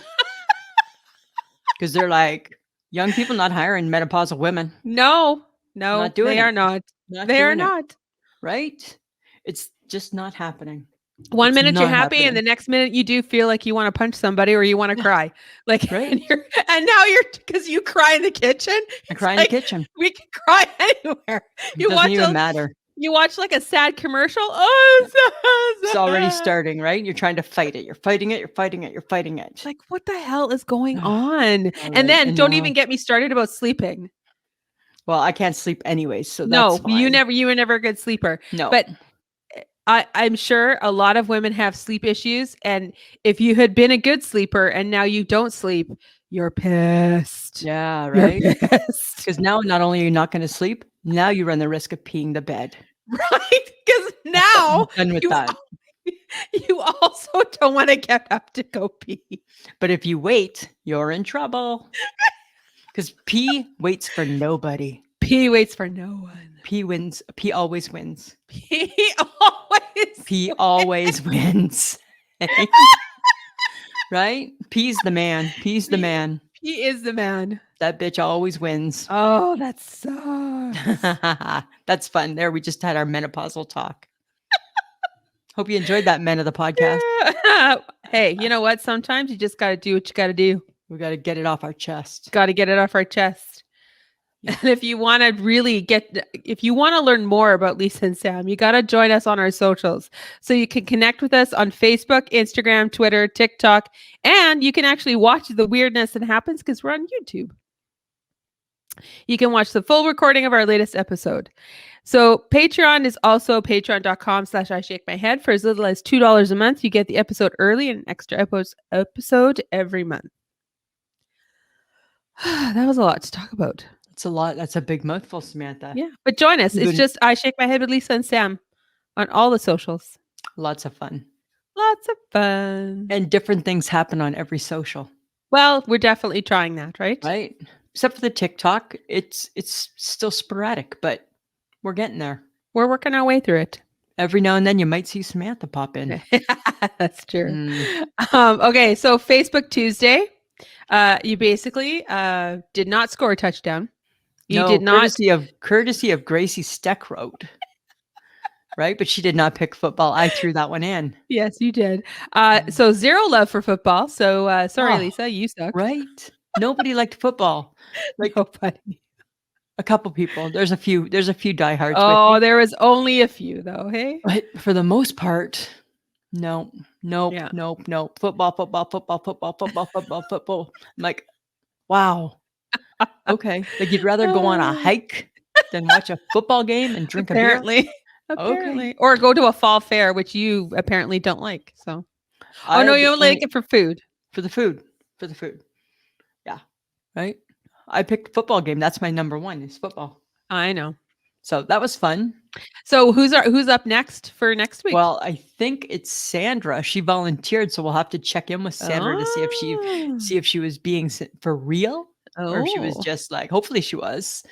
Because they're like, young people not hiring menopausal women. No, Not doing they it. are not. Not They are doing it. not. Right? It's just not happening. One It's minute you're not happy, and happening. the next minute you do feel like you want to punch somebody or you want to Yeah. cry. Like, Right. and now you're because you cry in the kitchen. I It's cry in the like kitchen. we can cry anywhere. It You doesn't watch even a matter. you watch like a sad commercial. Oh, It's already starting, right? You're trying to fight it. You're fighting it. You're fighting it. You're fighting it. like, what the hell is going on? All And right. then And don't now, even get me started about sleeping. well, I can't sleep anyways, so that's No, fine. you were never a good sleeper. No. But I'm sure a lot of women have sleep issues. And if you had been a good sleeper and now you don't sleep, you're pissed. Yeah, You're right? pissed. Because now not only are you not going to sleep, now you run the risk of peeing the bed. Right? Because now I'm done with you, that. you also don't want to get up to go pee. But if you wait, you're in trouble. Because pee waits for nobody. Pee waits for no one. Pee wins. Pee always wins. Pee always. Pee always wins. Right? Pee's the man. Pee's the man. Pee is the man. That bitch always wins. Oh, that sucks. That's fun. There, we just had our menopausal talk. Hope you enjoyed that, men of the podcast. Hey, you know what? Sometimes you just got to do what you got to do. We got to get it off our chest. Got to get it off our chest. Yeah. And if you want to if you want to learn more about Lisa and Sam, you got to join us on our socials. So you can connect with us on Facebook, Instagram, Twitter, TikTok, and you can actually watch the weirdness that happens because we're on YouTube. You can watch the full recording of our latest episode. So Patreon is also patreon.com/I shake my head. For as little as $2 a month, you get the episode early and an extra episode every month. That was a lot to talk about. It's a lot. That's a big mouthful, Samantha. Yeah, but join us. It's just I Shake My Head with Lisa and Sam on all the socials. Lots of fun. Lots of fun. And different things happen on every social. Well, we're definitely trying that, right? Right? Except for the TikTok. It's still sporadic, but we're getting there. We're working our way through it. Every now and then you might see Samantha pop in. That's true. Okay, so Facebook Tuesday. You basically did not score a touchdown. You did not. Courtesy of Gracie Steckroad. Right? But she did not pick football. I threw that one in. Yes, you did. So zero love for football. So sorry, Lisa, you suck. Right? Nobody liked football. Like nobody. A couple people. There's a few diehards. Oh, there was only a few though. Hey, but for the most part, No, nope, Yeah. nope, nope. Football, football, football, football, football, football, football. I'm like, wow. Okay. Like you'd rather go on a Uh, hike than watch a football game and drink a beer? apparently. Okay. Apparently. Or go to a fall fair, which you apparently don't like. So, oh no, I you the only like only it for food. for the food. For the food. Yeah. Right? I picked football game. That's my number one is football. I know. So that was fun. So who's up next for next week? Well, I think it's Sandra. She volunteered, so we'll have to check in with Sandra to Oh. see if she was being for real or if she was Oh. just like. Hopefully, she was.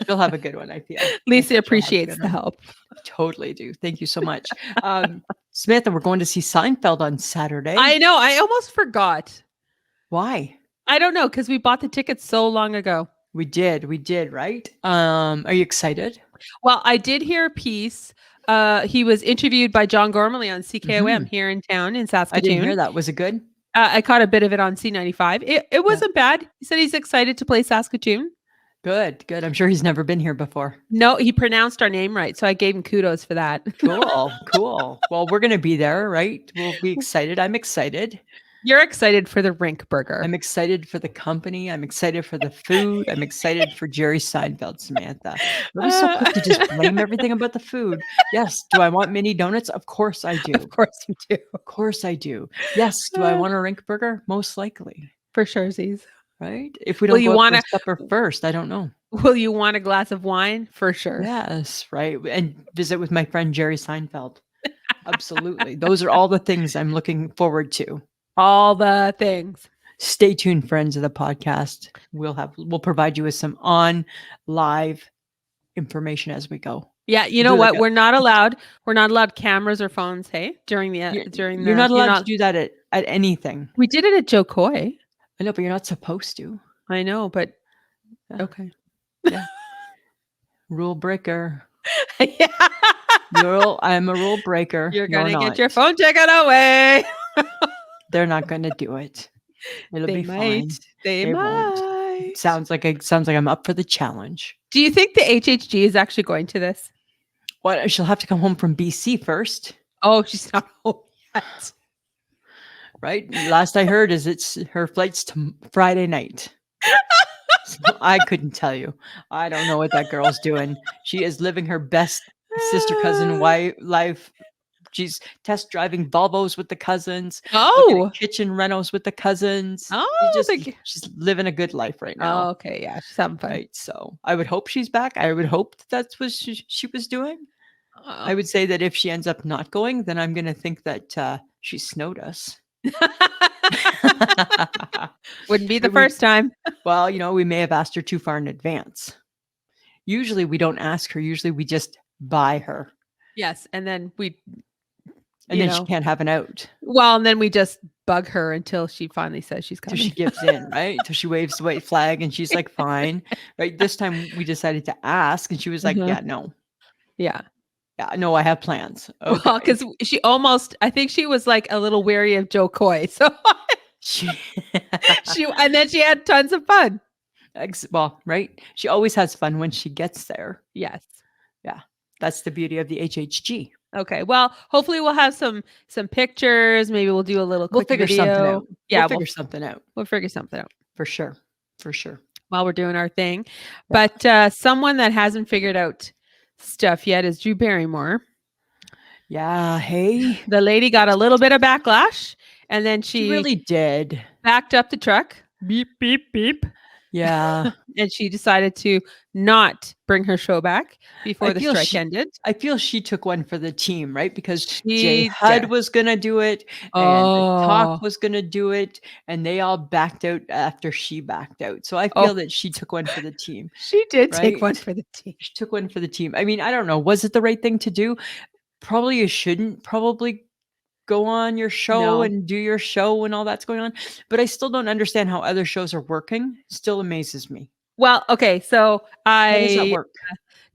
She'll have a good one. I feel. I Lisa think she'll have a appreciates good the one. help. Totally do. Thank you so much, Samantha. We're going to see Seinfeld on Saturday. I know. I almost forgot. Why? I don't know because we bought the tickets so long ago. We did, right? Are you excited? Well, I did hear a piece. He was interviewed by John Gormley on CKOM Mhm. here in town in I didn't hear Saskatoon. that. Was it good? I caught a bit of it on C95. It Yeah. wasn't bad. He said he's excited to play Saskatoon. Good, good. I'm sure he's never been here before. No, he pronounced our name right, so I gave him kudos for that. Cool, cool. Well, we're gonna be there, right? We'll be excited. I'm excited. You're excited for the Rink Burger. I'm excited for the company. I'm excited for the food. I'm excited for Jerry Seinfeld, Samantha. Are we so quick to just blame everything about the food? Yes. Do I want mini donuts? Of course I do. Of course you do. Of course I do. Yes. Do I want a rink burger? Most likely. For sure, Z's. Right? If we Will don't you go out want for to? supper first, I don't know. Will you want a glass of wine? For sure. Yes, right. And visit with my friend Jerry Seinfeld. Absolutely. Those are all the things I'm looking forward to. All the things. Stay tuned, friends of the podcast. We'll provide you with some on live information as we go. Yeah, you know Do like what? a- We're not allowed cameras or phones. Hey, during the You're not allowed to do that at anything. We did it at Joe Coy. I know, but you're not supposed to. I know, but Yeah. okay. Yeah. Rule breaker. Yeah. I'm a rule breaker. You're You're gonna get not. your phone taken away. They're not going to do it. It'll They be might. fine. They won't. might. Sounds like I'm up for the challenge. Do you think the HHG is actually going to this? What? She'll have to come home from BC first, Oh, she's not home yet. right? Last I heard is her flight's to Friday night. So I couldn't tell you. I don't know what that girl's doing. She is living her best sister cousin life. She's test driving Volvos with the cousins. Looking Oh. at kitchen renos with the cousins. Oh, She's living a good life right now. Oh, okay. Yeah, she's having fun. Right. So I would hope she's back. I would hope that's what she was doing. I Oh. would say that if she ends up not going, then I'm going to think that she snowed us. Wouldn't be the We- first time. Well, we may have asked her too far in advance. Usually we don't ask her. Usually we just buy her. Yes, and then And then she can't have an out. Well, and then we just bug her until she finally says she's Till coming. she gives in, right? Till she waves the white flag and she's like, fine. Right. This time we decided to ask and she was like, yeah, no. Yeah. Yeah, no, I have plans. Okay. Well, because I think she was like a little wary of Joe Coy. So She, and then she had tons of fun. well, right? She always has fun when she gets there. Yes. Yeah. That's the beauty of the HHG. Okay. Well, hopefully we'll have some pictures. Maybe we'll do a little We'll quick figure video. something out. Yeah, We'll figure something out. We'll figure something out For sure. For sure. while we're doing our thing. Yeah. But someone that hasn't figured out stuff yet is Drew Barrymore. Yeah. Hey. The lady got a little bit of backlash and then she really did. Backed up the truck. Beep, beep, beep. Yeah. And she decided to not bring her show back before the strike ended. I feel she took one for the team, right? Because She Jay Hud did. was going to do it and the Talk was going to do it and they all backed out after she backed out. So I feel that she took one for the team. She did right? take one for the team. She took one for the team. I mean, I don't know. Was it the right thing to do? Probably you shouldn't probably go on your show and do your show and all that's going on. But I still don't understand how other shows are working. Still amazes me. Well, okay. So How does that work?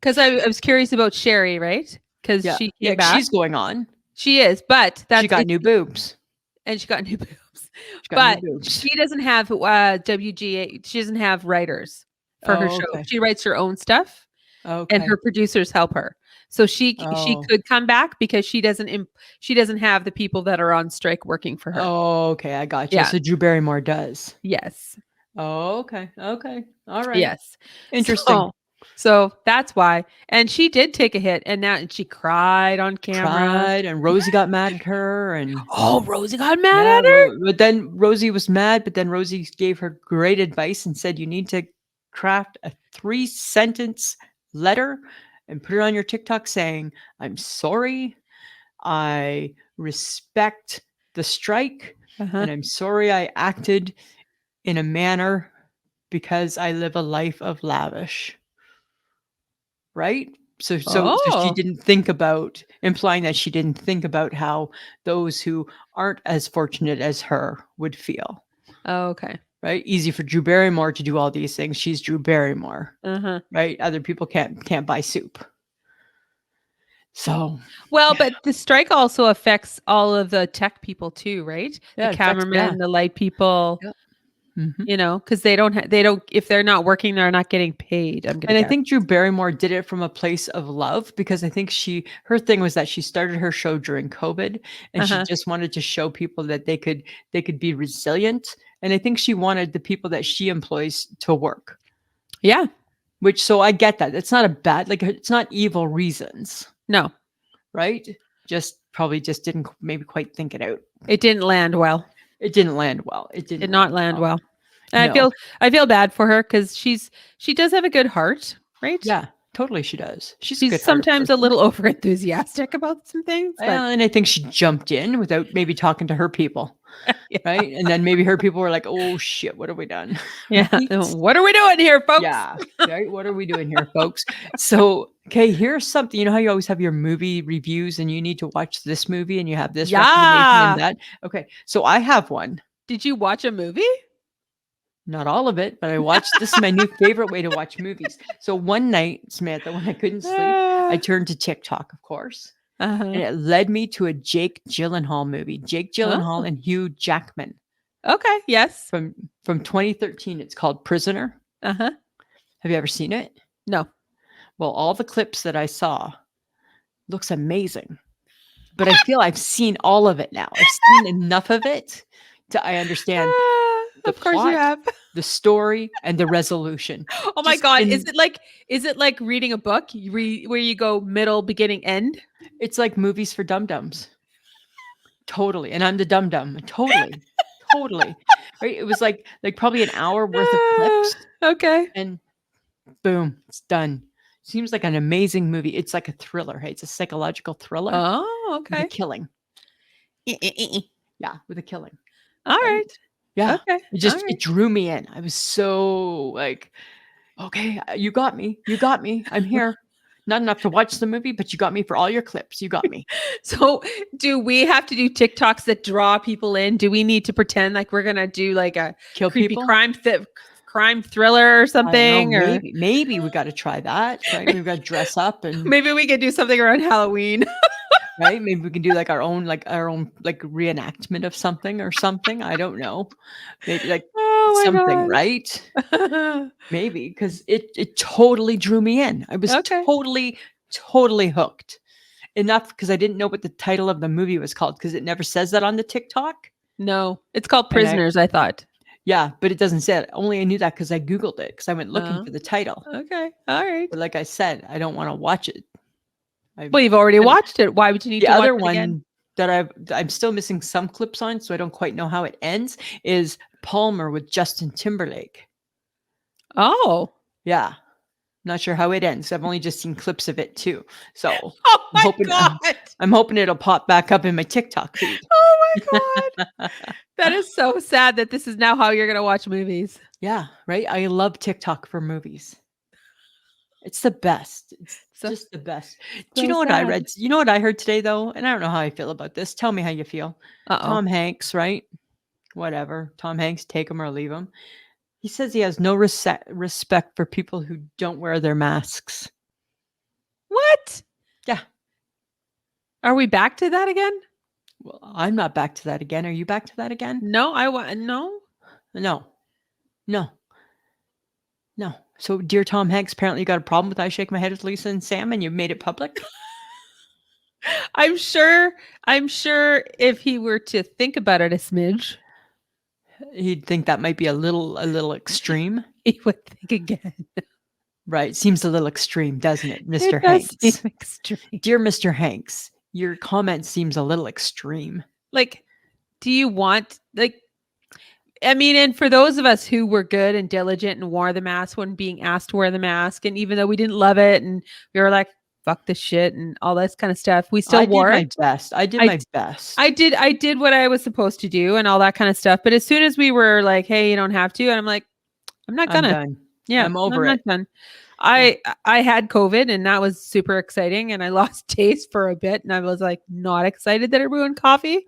Because I was curious about Sherry, right? Because she came back. She's going on. She is, but she got new boobs. And she got new boobs. But she doesn't have WGA. She doesn't have writers for her show. Okay. She writes her own stuff. and Okay. her producers help her. So she Oh. could come back because she doesn't have the people that are on strike working for her. Oh, okay, I gotcha. Yeah. So Drew Barrymore does. Yes. Oh, okay. Okay. All right. Yes. Interesting. So that's why. And she did take a hit and she cried on camera. Cried, and Rosie got mad at her, and Oh, Rosie got mad yeah, at her? but then Rosie was mad, but then Rosie gave her great advice and said, "You need to craft a 3-sentence letter and put it on your TikTok saying, 'I'm sorry. I respect the strike, Uh-huh. and I'm sorry I acted in a manner because I live a life of lavish.'" Right? So she Oh. didn't think about, implying that she didn't think about how those who aren't as fortunate as her would feel, Oh, okay. right? Easy for Drew Barrymore to do all these things. She's Drew Barrymore, Uh-huh. right? Other people can't buy soup. So, Well, yeah. but the strike also affects all of the tech people too, right? The Yeah, it affects, yeah. cameramen, the light people, Yep. Mhm. because they don't if they're not working, they're not getting paid, I'm gonna And I guess. think Drew Barrymore did it from a place of love, because I think her thing was that she started her show during COVID, and she Uh-huh. just wanted to show people that they could be resilient, and I think she wanted the people that she employs to work, Yeah. which, so I get that. It's not a bad, like, it's not evil reasons, No, right? Just probably just didn't maybe quite think it out. it didn't land well. It didn't land well. It Did didn't not land land well. well. And No. I feel bad for her because she does have a good heart, right? Yeah, totally she does. She's a She's good-hearted sometimes a person. little over enthusiastic about some things, but Well, and I think she jumped in without maybe talking to her people. yeah. Right? And then maybe her people were like, "Oh shit, what have we done?" Yeah. Right? What are we doing here, folks? Yeah. Right? What are we doing here, folks? So, okay, here's something. You know how you always have your movie reviews and you need to watch this movie and you have this recommendation and Yeah. that? Okay. So I have one. Did you watch a movie? Not all of it, but I watched, this is my new favorite way to watch movies. So one night, Samantha, when I couldn't sleep, I Ah. turned to TikTok, of course, Uh-huh. and it led me to a Jake Gyllenhaal movie. Jake Gyllenhaal Oh, and Hugh Jackman okay. Yes. from 2013. It's called Prisoner. Uh-huh. Have you ever seen it? No. Well, all the clips that I saw looks amazing, but I feel I've seen all of it now. I've seen enough of it to I understand the Of course you plot, have. the story, and the resolution. Oh my Just God. in Is it like reading a book where you go middle, beginning, end? It's like movies for dum-dums. Totally, and I'm the dum-dum. Totally, totally. Right? It was like probably an hour worth of Ah, clips, okay. and boom, it's done. Seems like an amazing movie. It's like a thriller, hey? It's a psychological thriller Oh, with a okay. killing. Yeah, with a killing, All right? right. Yeah. Okay. All It right. drew me in. I was so like, "Okay, you got me. You got me. I'm here. Not enough to watch the movie, but you got me for all your clips. You got me." So, do we have to do TikToks that draw people in? Do we need to pretend like we're gonna do like a Kill creepy people? crime thriller or I don't know, something, or maybe we gotta try that, right? Maybe we gotta dress up and maybe we could do something around Halloween? right? Maybe we can do like our own like reenactment of something or something. I don't know. Maybe like something, Oh right? my god. Maybe because it totally drew me in. I was Okay. totally hooked. Enough because I didn't know what the title of the movie was called because it never says that on the TikTok. No, it's called And I Prisoners, I thought. Yeah, but it doesn't say it. Only I knew that because I Googled it because I went looking Oh, for the title. okay. All right. But like I said, I don't want to watch it. I Well, you've already and watched it. Why would you need the to watch other it again? one that I'm still missing some clips on, so I don't quite know how it ends, is Palmer with Justin Timberlake. Oh. Yeah, not sure how it ends. I've only just seen clips of it too. So Oh I'm my hoping god. I'm hoping it'll pop back up in my TikTok feed. Oh my god. That is so sad that this is now how you're gonna watch movies. Yeah, right? I love TikTok for movies. It's the best. It's So just the best. Do you so know what I sad. read? You know what I heard today though? And I don't know how I feel about this. Tell me how you feel. Uh-oh. Tom Hanks, right? Whatever. Tom Hanks, take him or leave him. He says he has no respect for people who don't wear their masks. What? Yeah. Are we back to that again? Well, I'm not back to that again. Are you back to that again? No, no. No. No. No. So, dear Tom Hanks, apparently you got a problem with I shake my head with Lisa and Sam, and you made it public. I'm sure. I'm sure if he were to think about it a smidge, He'd think that might be a little extreme, he would think again. right? Seems a little extreme, doesn't it, It Mr. does seem Hanks? extreme. Dear Mr. Hanks, your comment seems a little extreme. Like, do you want like? I mean, and for those of us who were good and diligent and wore the mask when being asked to wear the mask, and even though we didn't love it and we were like, "Fuck this shit" and all this kind of stuff, we still I did wore my it. best. I did I my best. I did what I was supposed to do and all that kind of stuff. But as soon as we were like, "Hey, you don't have to," and I'm like, "I'm not I'm gonna." done. Yeah, I'm I'm over not it. done. Yeah. I had COVID and that was super exciting and I lost taste for a bit and I was like not excited that it ruined coffee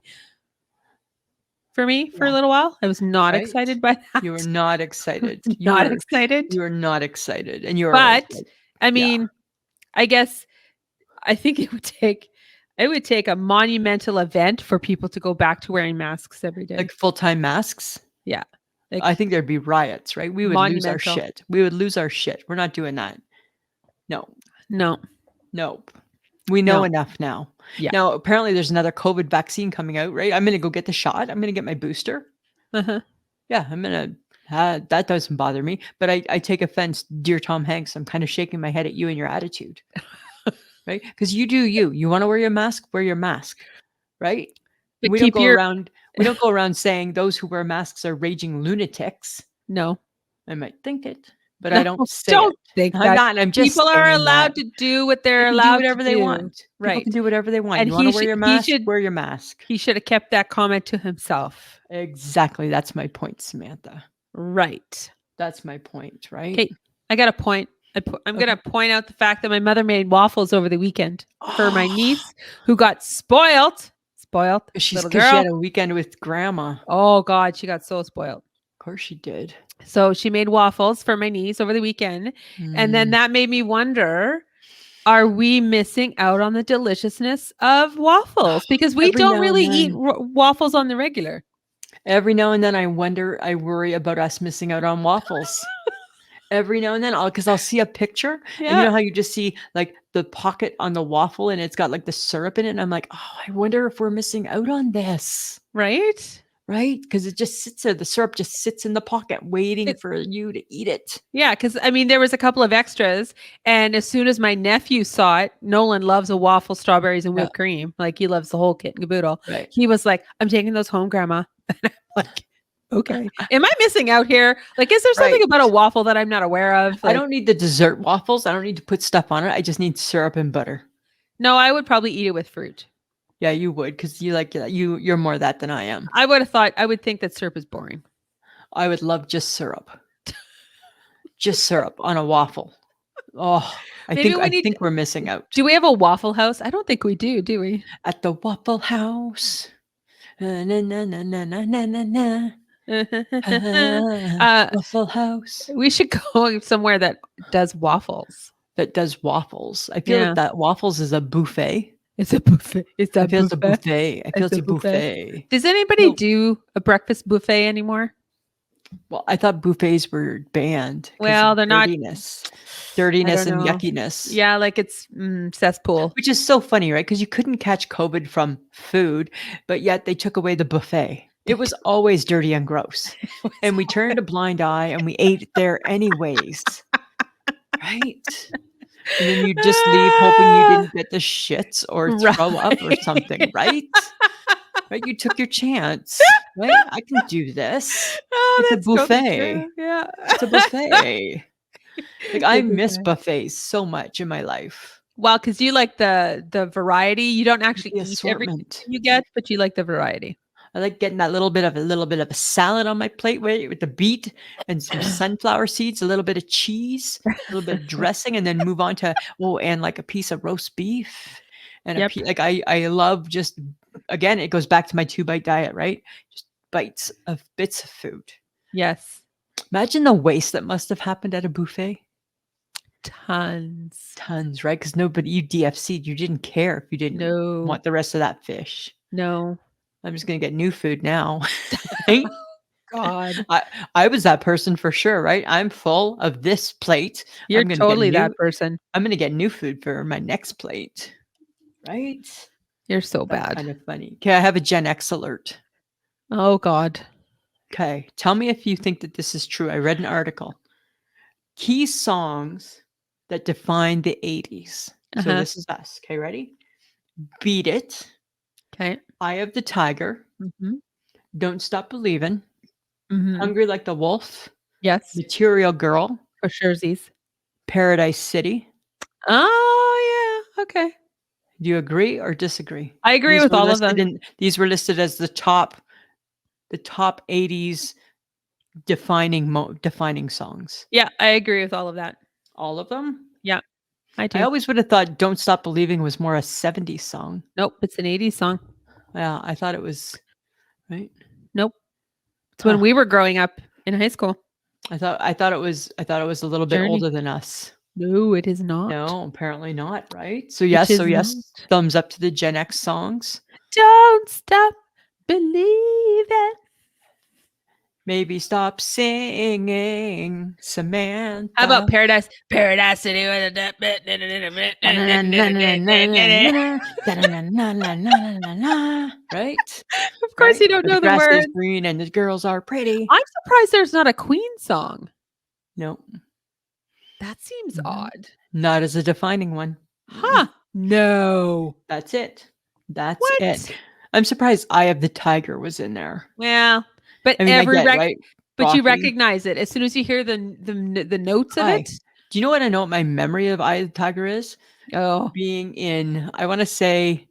for me for a Yeah. little while. I was not Right? excited by that. You were not excited. Not excited. You were not excited, and you were But like, I yeah, mean, I guess I think it would take a monumental event for people to go back to wearing masks every day. like full-time masks. Yeah. Like I think there'd be riots, right? We would lose our monumental. shit. We would lose our shit. We're not doing that. No. No. Nope. We know No. enough now. Yeah. Now, apparently there's another COVID vaccine coming out, right? I'm gonna go get the shot. I'm gonna get my booster. Uh-huh. Yeah, I'm gonna that doesn't bother me, but I take offense, dear Tom Hanks. I'm kind of shaking my head at you and your attitude, right? Because you do you. You want to wear your mask, wear your mask, right? But We don't keep go your around we don't go around saying those who wear masks are raging lunatics. no. I might think it, but I No, don't say it. don't think I'm that. not. I'm just People are saying that allowed to do what they they're can do allowed to whatever they do. want. People Right. can do whatever they want. And You want to wear your mask? Wear your mask. he should have kept that comment to himself. Exactly. That's my point, Samantha. Right. That's my point, right? Okay. I got a point. I'm going to point out the fact that my mother made waffles over the weekend for my niece who got spoiled. Spoiled. She's Little because she girl. had a weekend with grandma. Oh, God. She got so spoiled. Of course she did. So she made waffles for my niece over the weekend. And then Mm. that made me wonder, are we missing out on the deliciousness of waffles? Because we Every don't now and really eat then. waffles on the regular. Every now and then I worry about us missing out on waffles. Every now and then because I'll see a picture and you Yeah. know how you just see like the pocket on the waffle and it's got like the syrup in it. And I'm like, oh, I wonder if we're missing out on this. Right? Right? Because it just sits there. The syrup just sits in the pocket waiting It- for you to eat it. Yeah, because I mean, there was a couple of extras, and as soon as my nephew saw it, Nolan loves a waffle, strawberries, and Yeah. whipped cream. Like he loves the whole kit and caboodle. Right. He was like, "I'm taking those home, Grandma." And I'm like, "Okay, am I missing out here? Like, is there something Right. about a waffle that I'm not aware of?" I Like, don't need the dessert waffles. I don't need to put stuff on it. I just need syrup and butter. no, I would probably eat it with fruit. Yeah, you would because you like you're more that than I am. I would think that syrup is boring. I would love just syrup. Just syrup on a waffle. Oh, I Maybe think we're missing out. Do we have a Waffle House? I don't think we do we? At the Waffle House. Na, na, na, na, na, na, na, na. Waffle House We should go somewhere that does waffles. that does waffles. I feel Yeah. like that waffles is a buffet. It's a buffet. It's I a feel it's a buffet. buffet. I feel It's it's a a buffet. Does anybody No. do a breakfast buffet anymore? Well, I thought buffets were banned. 'Cause Well, of they're not. dirtiness don't and know. yuckiness. Yeah, like it's cesspool. Which is so funny, right? Because you couldn't catch COVID from food, but yet they took away the buffet. It was always dirty and gross. And we turned a blind eye and we ate there anyways. Right? And then you just leave hoping you didn't get the shits or throw up or something, right? Right? You took your chance. Right? I can do this. Oh, It's a that's totally buffet. true. Yeah. It's a buffet. Like I It's a miss buffet. buffets so much in my life. Well, because you like the variety. You don't actually The eat everything assortment. you get, but you like the variety. I like getting that little bit of a salad on my plate with the beet and some sunflower seeds, a little bit of cheese, a little bit of dressing, and then move on to and like a piece of roast beef and Yep. like I love just again it goes back to my 2-bite diet, right? Just bits of food. Yes. Imagine the waste that must have happened at a buffet. Tons. Right? Because you DFC'd. You didn't care if you didn't No. want the rest of that fish. No. I'm just gonna get new food now. Right? God. I was that person for sure, right? I'm full of this plate. You're totally that person. I'm gonna get new food for my next plate. Right? You're so That's bad. kind of funny. Okay, I have a Gen X alert. Oh God. Okay, tell me if you think that this is true. I read an article. Key songs that define the 80s. So Uh-huh. this is us. Okay, ready? Beat It, Okay. Eye of the Tiger, Mm-hmm. Don't Stop Believin', Mm-hmm. Hungry Like the Wolf, Yes. Material Girl, For surezies. Paradise City. Oh yeah. Okay. Do you agree or disagree? I agree with all of them. These were listed as the top 80s defining songs. Yeah, I agree with all of that. All of them? Yeah, I I do. always would have thought Don't Stop Believing was more a 70s song. Nope, it's an 80s song. Yeah, I thought it was, right? Nope. It's when Huh. we were growing up in high school. I thought it was a little bit Journey. older than us. No, it is not. No, apparently not, right? So Which is yes, not. thumbs up to the Gen X songs. Don't stop believing. Maybe stop singing, Samantha. How about Paradise? Paradise City with a Right? Of course, Right? you don't Where the know the grass is words. green and the girls are pretty. I'm surprised there's not a Queen song. No, That seems no, odd. not as a defining one. Huh? No. That's it. That's it. What? I'm surprised Eye of the Tiger was in there. Well, but I mean, I get, right? but you Rocky. recognize it as soon as you hear the notes of it. Do you know what I know what my memory of Eye of the Tiger is? Oh, Being in, I want to say,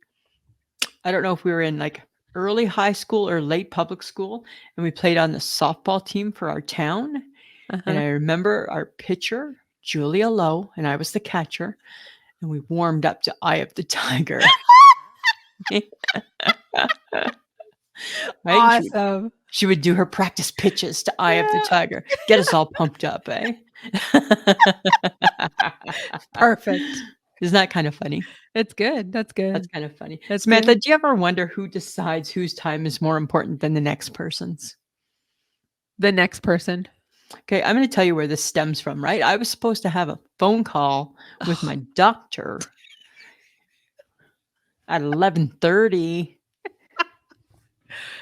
I don't know if we were in like early high school or late public school, and we played on the softball team for our town. And uh-huh. I remember our pitcher, Julia Lowe, and I was the catcher, and we warmed up to Eye of the Tiger. Right? Awesome. She would do her practice pitches to Eye of the Tiger. Get us all pumped up, eh? Perfect. Isn't that kind of funny? That's good. That's good. That's kind of funny. That's Samantha, good. do you ever wonder who decides whose time is more important than the next person's? The next person. Okay, I'm going to tell you where this stems from, right? I was supposed to have a phone call with my doctor at 11:30.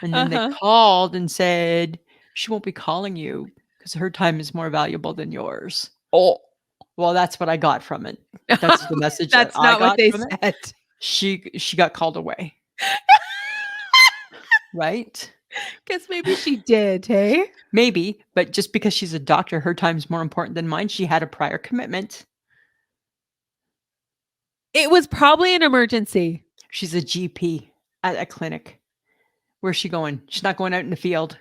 And then they called and said, she won't be calling you because her time is more valuable than yours. Oh, well, that's what I got from it. That's the message that's that I not what got they from said. it. She got called away. Right? Guess maybe she did, hey? Maybe, but just because she's a doctor, her time's more important than mine. She had a prior commitment. It was probably an emergency. She's a GP at a clinic. Where's she going? She's not going out in the field.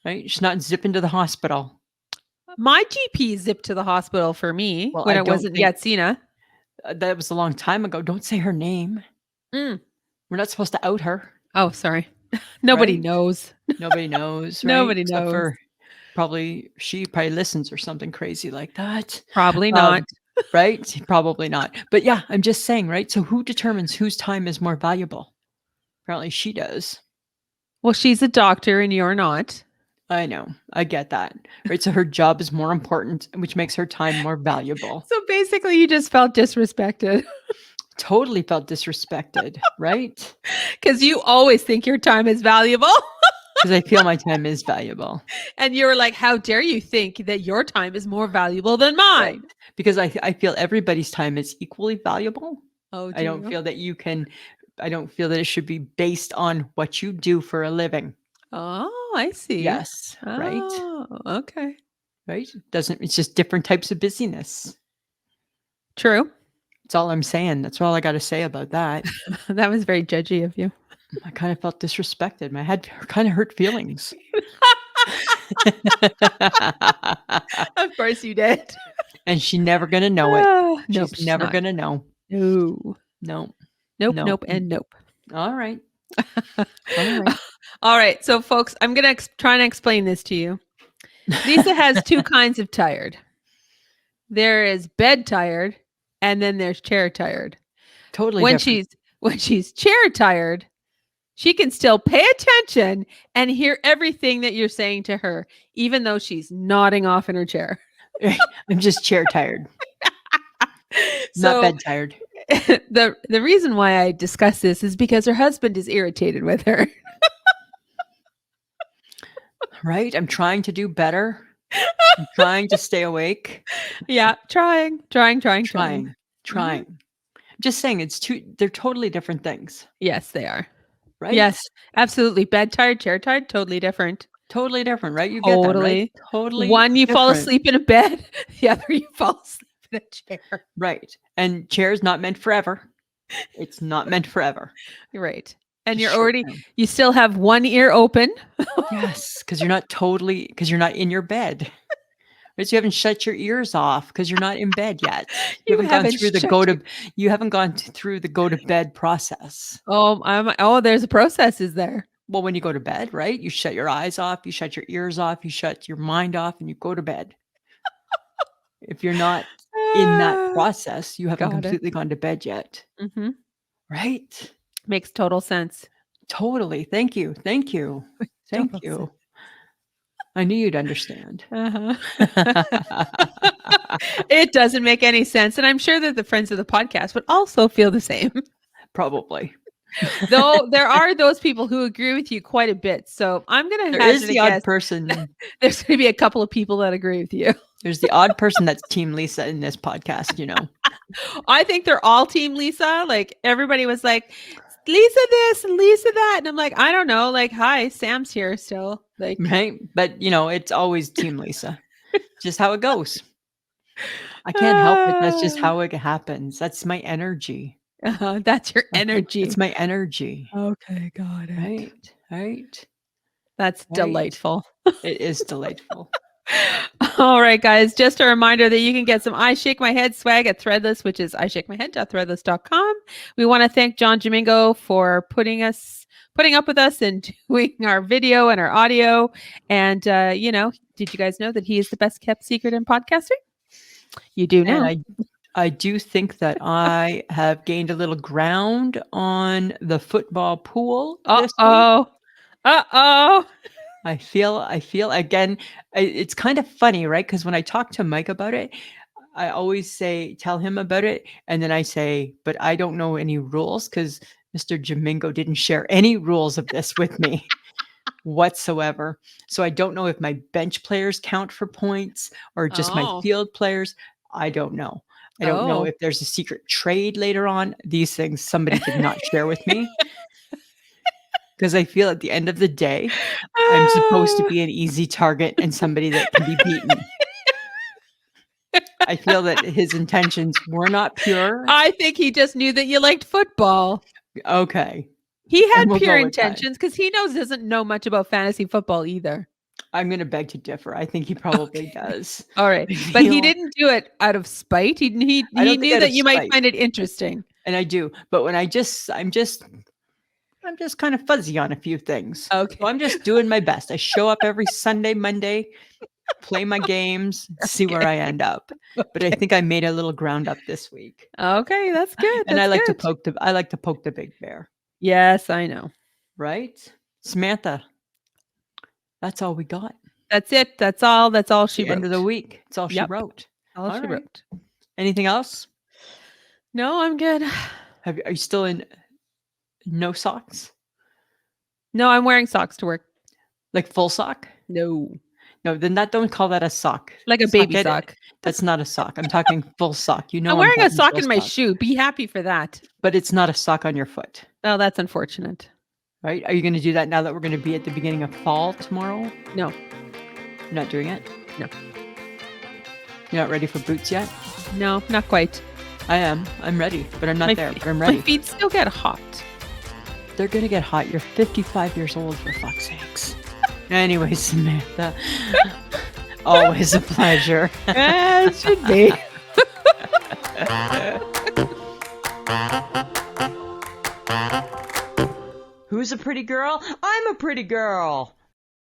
Right? She's not zipping to the hospital. My GP zipped to the hospital for me Well, when I it don't wasn't think- Yatsina. That was a long time ago. Don't say her name. Mm. We're not supposed to out her. Oh, sorry. Nobody Right? knows. Nobody knows, right? Nobody Except knows. for she probably listens or something crazy like that. Probably not. Right? Probably not. But yeah, I'm just saying, right? So who determines whose time is more valuable? Apparently she does. Well, she's a doctor and you're not. I know. I get that. Right? So her job is more important, which makes her time more valuable. So basically you just felt disrespected. Totally felt disrespected, right? Because you always think your time is valuable. Because I feel my time is valuable. And you were like, how dare you think that your time is more valuable than mine? Right. Because I feel everybody's time is equally valuable. Oh, I don't feel that I don't feel that it should be based on what you do for a living. Oh, I see. Yes. Right. Oh, okay. Right. It's just different types of busyness. True. That's all I'm saying. That's all I got to say about that. That was very judgy of you. I kind of felt disrespected. I had kind of hurt feelings. Of course you did. And she's never going to know it. Nope, She's never going to know. No. No. Nope, No. nope, and nope. All right. All right. All right. So, folks, I'm going to try and explain this to you. Lisa has two kinds of tired. There is bed tired, and then there's chair tired. Totally When different. she's chair tired, She can still pay attention and hear everything that you're saying to her, even though she's nodding off in her chair. I'm just chair tired, not So bed tired. the reason why I discuss this is because her husband is irritated with her. Right? I'm trying to do better. I'm trying to stay awake. Yeah, trying. Trying. Just saying they're totally different things, Yes, they are. right? Yes, absolutely. Bed tired, chair tired, totally different. Totally different, right? You get that, right? Totally. Totally One, you fall different. asleep in a bed. The other, you fall asleep in a chair. Right. And chair's not meant forever. It's not meant forever. Right. And Just you're short already, term. you still have one ear open. Yes, because you're not in your bed. Right? So you haven't shut your ears off because you're not in bed yet. You haven't gone through you haven't gone through the go to bed process. There's a process, is there? Well, when you go to bed, right? You shut your eyes off, you shut your ears off, you shut your mind off, and you go to bed. If you're not in that process, you haven't Got it. completely gone to bed yet. Mm-hmm. Right? Makes total sense. Totally. Thank you. Thank you. Thank Total you. I knew you'd understand. Uh-huh. It doesn't make any sense. And I'm sure that the friends of the podcast would also feel the same. Probably. Though there are those people who agree with you quite a bit. So I'm going to There is hazard the a odd guess. person. There's going to be a couple of people that agree with you. There's the odd person that's Team Lisa in this podcast, you know. I think they're all Team Lisa. Like everybody was like, Lisa this and Lisa that. And I'm like, I don't know. Like, hi, Sam's here still. Like, Right? But, you know, it's always Team Lisa. Just how it goes. I can't help it. That's just how it happens. That's my energy. That's your energy. It's my energy. Okay, got it. Right? Right? That's Right. delightful. It is delightful. All right, guys. Just a reminder that you can get some I Shake My Head swag at Threadless, which is ishakemyhead.threadless.com. We want to thank John Domingo for putting up with us and doing our video and our audio. And, did you guys know that he is the best kept secret in podcasting? You do now. And I do think that I have gained a little ground on the football pool this week. Uh-oh. I feel again, it's kind of funny, right? Because when I talk to Mike about it, I always tell him about it. And then I say, but I don't know any rules because Mr. Domingo didn't share any rules of this with me whatsoever. So I don't know if my bench players count for points or just my field players. I don't know. I don't know if there's a secret trade later on. These things somebody did not share with me. Because I feel at the end of the day, I'm supposed to be an easy target and somebody that can be beaten. I feel that his intentions were not pure. I think he just knew that you liked football. Okay. He had pure intentions because he doesn't know much about fantasy football either. I'm going to beg to differ. I think he probably does. All right. But he didn't do it out of spite. He knew that you might find it interesting. And I do. But when I'm just kind of fuzzy on a few things. Okay. So I'm just doing my best. I show up every Sunday, Monday, play my games, see where I end up. But I think I made a little ground up this week. Okay, that's good. And I like to poke the big bear. Yes, I know. Right? Samantha, that's all we got. That's it. That's all she wrote. End of the week. It's all she wrote. All she wrote. Anything else? No, I'm good. Are you still in no socks? No, I'm wearing socks to work. Like full sock? No, then don't call that a sock. Like a baby sock. That's not a sock. I'm talking full sock. I'm wearing a sock in my shoe. Be happy for that. But it's not a sock on your foot. Oh, that's unfortunate. Right? Are you going to do that now that we're going to be at the beginning of fall tomorrow? No. You're not doing it? No. You're not ready for boots yet? No, not quite. I am. I'm ready, but I'm not there. But I'm ready. My feet still get hot. They're going to get hot. You're 55 years old, for fuck's sakes. Anyway, Samantha, always a pleasure. It should be. Who's a pretty girl? I'm a pretty girl.